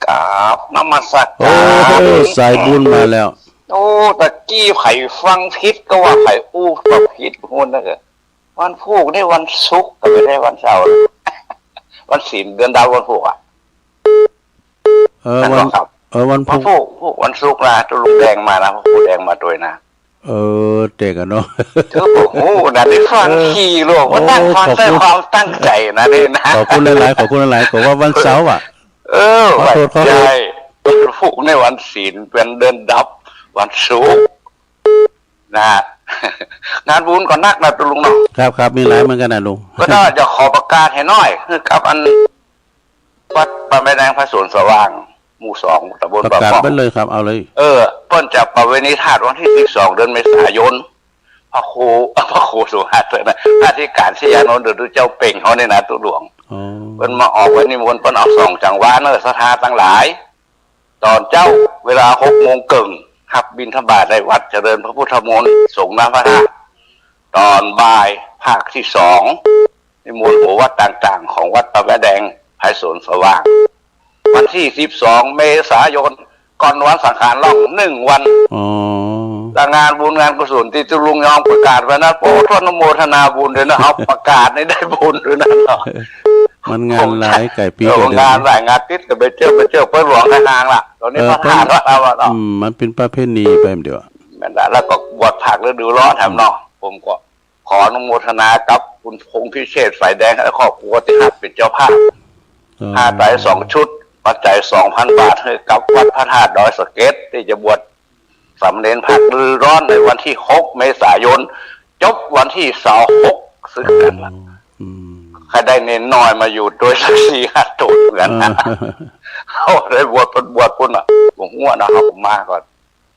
กราบนมัส โอ้ การ สายบุญมาแล้ว โอ้ตะกี้ไผ่ฟังพิษก็ว่าไผ่อู้ก็พิษพูดนะเกิดวันพุธได้วันศุกร์ก็ไม่ได้วันเสาร์ วันศีลเดือนดาววันพุธอ่ะ วัน ครับ วัน วัน พุธ พุธวันศุกร์นะตัวลุงแดงมานะผู้แดงมาด้วยนะ เด็กอะเนาะ เธอบอกโอ้นะได้ฟังขี่โลกว่าตั้งฟังใส่ความตั้งใจนะนี่นะ ขอบคุณหลายๆขอบคุณหลายๆขอว่าวันเสาร์อ่ะ ขอโทษ ใช่วันพุธในวันศีลเป็นเดือนดับวันศุกร์นะ งานบุญก่อนนักนะตัวลุงเนาะ ครับมีหลายเหมือนกันนะลุง ก็น่าจะขอประกาศให้หน่อยคือกับอันวัดปะแม่แดงพระสวนสว่างหมู่2ตำบล ประ ปะ กาศ ป้อง ไปเลยครับเอาเลย เเพิ่นจะประเวณีธาตุวันที่12เดือนเมษายนพระครูสุหัสนะพระธิการชยานนท์หรือเจ้าเป่งเขาเนี่ยนะตัวหลวง อ๋อ เพิ่นมาออกไว้นิมนต์เพิ่นเอา2จังหวะเนอสถาตั้งหลาย ตอนเจ้าเวลา6 โมงครึ่งหับบิณฑบาตในวัดเจริญพระพุทธมนต์สงฆ์น้ำพระธาตุตอนบ่ายภาคที่2นิมนต์หัววัดต่างๆของวัดปะแม่แดงภายสวนสว่างวันที่12เมษายนก่อนวันสังขารล่อง1 วัน อ๋อ และงานบุญงานกุศลที่ตุลุงยองประกาศไว้นะโอ้ทนโมทนาบุญเลยนะเอาประกาศได้บุญด้วยนะเนาะ มันงานหลายไก่ปี งานหลายงานติดก็ไปเจอเพื่อนหลวงทางล่ะตอนนี้พระธาตุว่าเราเนาะ มันเป็นประเพณีไปเดี๋ยว แม่นแล้วก็บวชผักฤดูร้อนแถมเนาะผมก็ขออนุโมทนากับคุณพงษ์พิเชษฐ์ฝ่ายแดงและครอบครัวที่หัดเป็นเจ้าภาพผ้าไตร2 ชุดปัจจัย 2,000 บาทให้กับวัดพระธาตุดอยสะเก็ดที่จะบวชสำเร็จผักฤดูร้อนในวันที่6 เมษายนจบวันที่26ซึ่งกันละใครได้เน้นน้อยมาอยู่โดยสัก4-5 ตุนเหมือนกันนะเขาได้บวชปุ่นอ่ะผมง่วงนะครับผมมาก่อน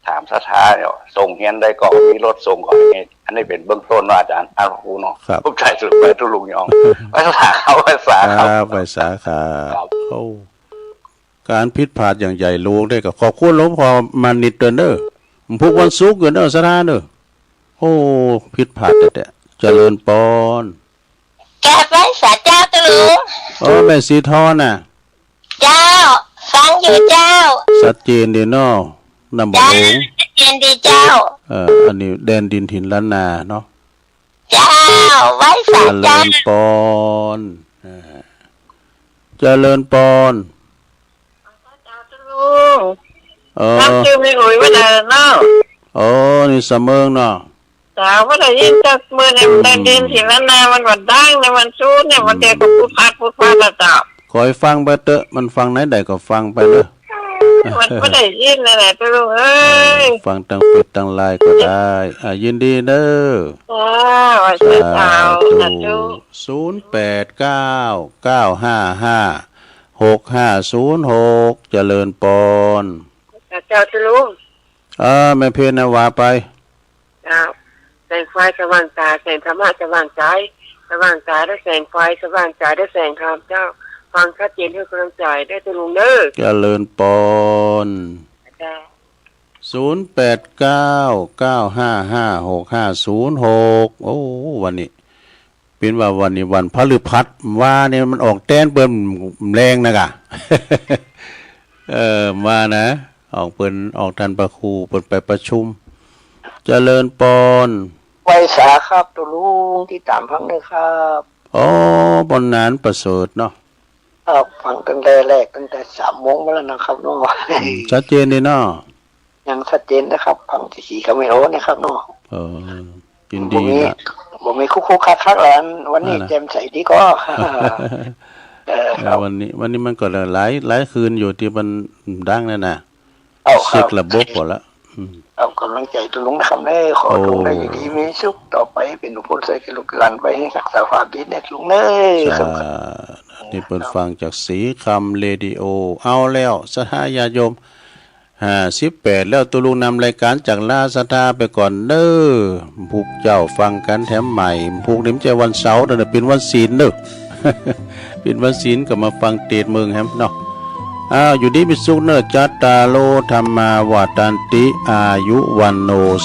ถามสถาเนี่ยส่งเฮียนได้ก็มีรถส่งก่อนอย่างงี้อันนี้เป็นเบื้องต้นเนาะอาจารย์อาครูเนาะผมใจสุดไปทุลุงยองไปสถาเขาไปสาครับ ไปสาขาโอ้การพิษพลาดอย่างใหญ่ลูกได้กับขอบคุณหลวงพ่อมานิดเด้อพวกวันศุกร์เด้อสถานเด้อโอ้พิษพลาดแต่เจริญปอน กราบไหว้สาเจ้าตะลุง แม่สีทองน่ะ เจ้าฟังอยู่เจ้า ชัดเจนดีเนาะนำบ่ เจ้า ลง เย็นดีเจ้า อันนี้แดนดินถิ่นล้านนาเนาะ เจ้าไหว้สา เจริ เจ้า ญปอนเจริญปอน เจ้าตะลุง เออ น้ำจืดไม่อุ่ยว่าได้เนาะ นี่เสมอเนาะ สาวว่าได้ยินจากมือในมันดินที่นั้นนามันวันดังในวันชูเนี่ยมันเด็กก็พูดพาดละเจ้า คอยฟังไปเตอะมันฟังไหนใดก็ฟังไปเด้อ มันไม่ได้ยินเลยแหละตะลุงเอ้ย ฟังตั้งปิดตั้งลายก็ได้ยินดีเด้อ ว่าเจ้าสาวนะจู 0899556506 เจริญปอน เจ้าตะลุง แม่เพนนะว่าไป เจ้าแสงไฟสว่างตาแสงธรรมะสว่างใจสว่างตาได้แสงไฟสว่างใจได้แสงธรรมเจ้าฟังชัดเจนให้กำลังใจได้ตะลุงเด้อ เจริญปอน จ้า โอ้วันนี้เป็นว่าวันนี้วันพฤหัสว่าเนี่ยมันออกแต้นเปิ้นแรงนะกะ มานะออกเปิ้นออกทันประครูเปิ้นไปประชุมเจริญปน ไวสาครับตัวลุงที่ตามฟังเลยครับ อ๋อบนนั้นประเสริฐเนาะ ครับฟังตั้งแต่แรกตั้งแต่3 โมงมาแล้วนะครับน้อง ชัดเจนดีเนาะ ยังชัดเจนนะครับฟังที่สีคาเมโอนะครับน้อง ยินดีนะ ผมมีคุกคักๆแล้ววันนี้แจ่มใสดีก็ ครับ วันนี้มันก็หลายคืนอยู่ที่มันดังนั่นน่ะ เอาค เช็ รับ คระบบหมดแล้ว เอากำลังใจตัวลุงนะครับได้ขอลุงได้ดีมีสุขต่อไปเป็นผู้ใส่กิลูกหลานไปให้รักษาความดีเด็กลุงเน้อครับ นี่เปิดฟังจากสีคำเรดิโอเอาแล้วสถาญาโยม18แล้วตัวลุงนำรายการจากลาสถาไปก่อนเด้อพวกเจ้าฟังกันแถมใหม่พวกนี้มันจะวันเสาร์แต่เป็นวันศีลเด้อ เป็นวันศีลก็มาฟังเทศน์เมืองแฮมเนาะอยู่ดีมีสุขเนอจัตตาโลธรรมาวาตันติอายุวันโน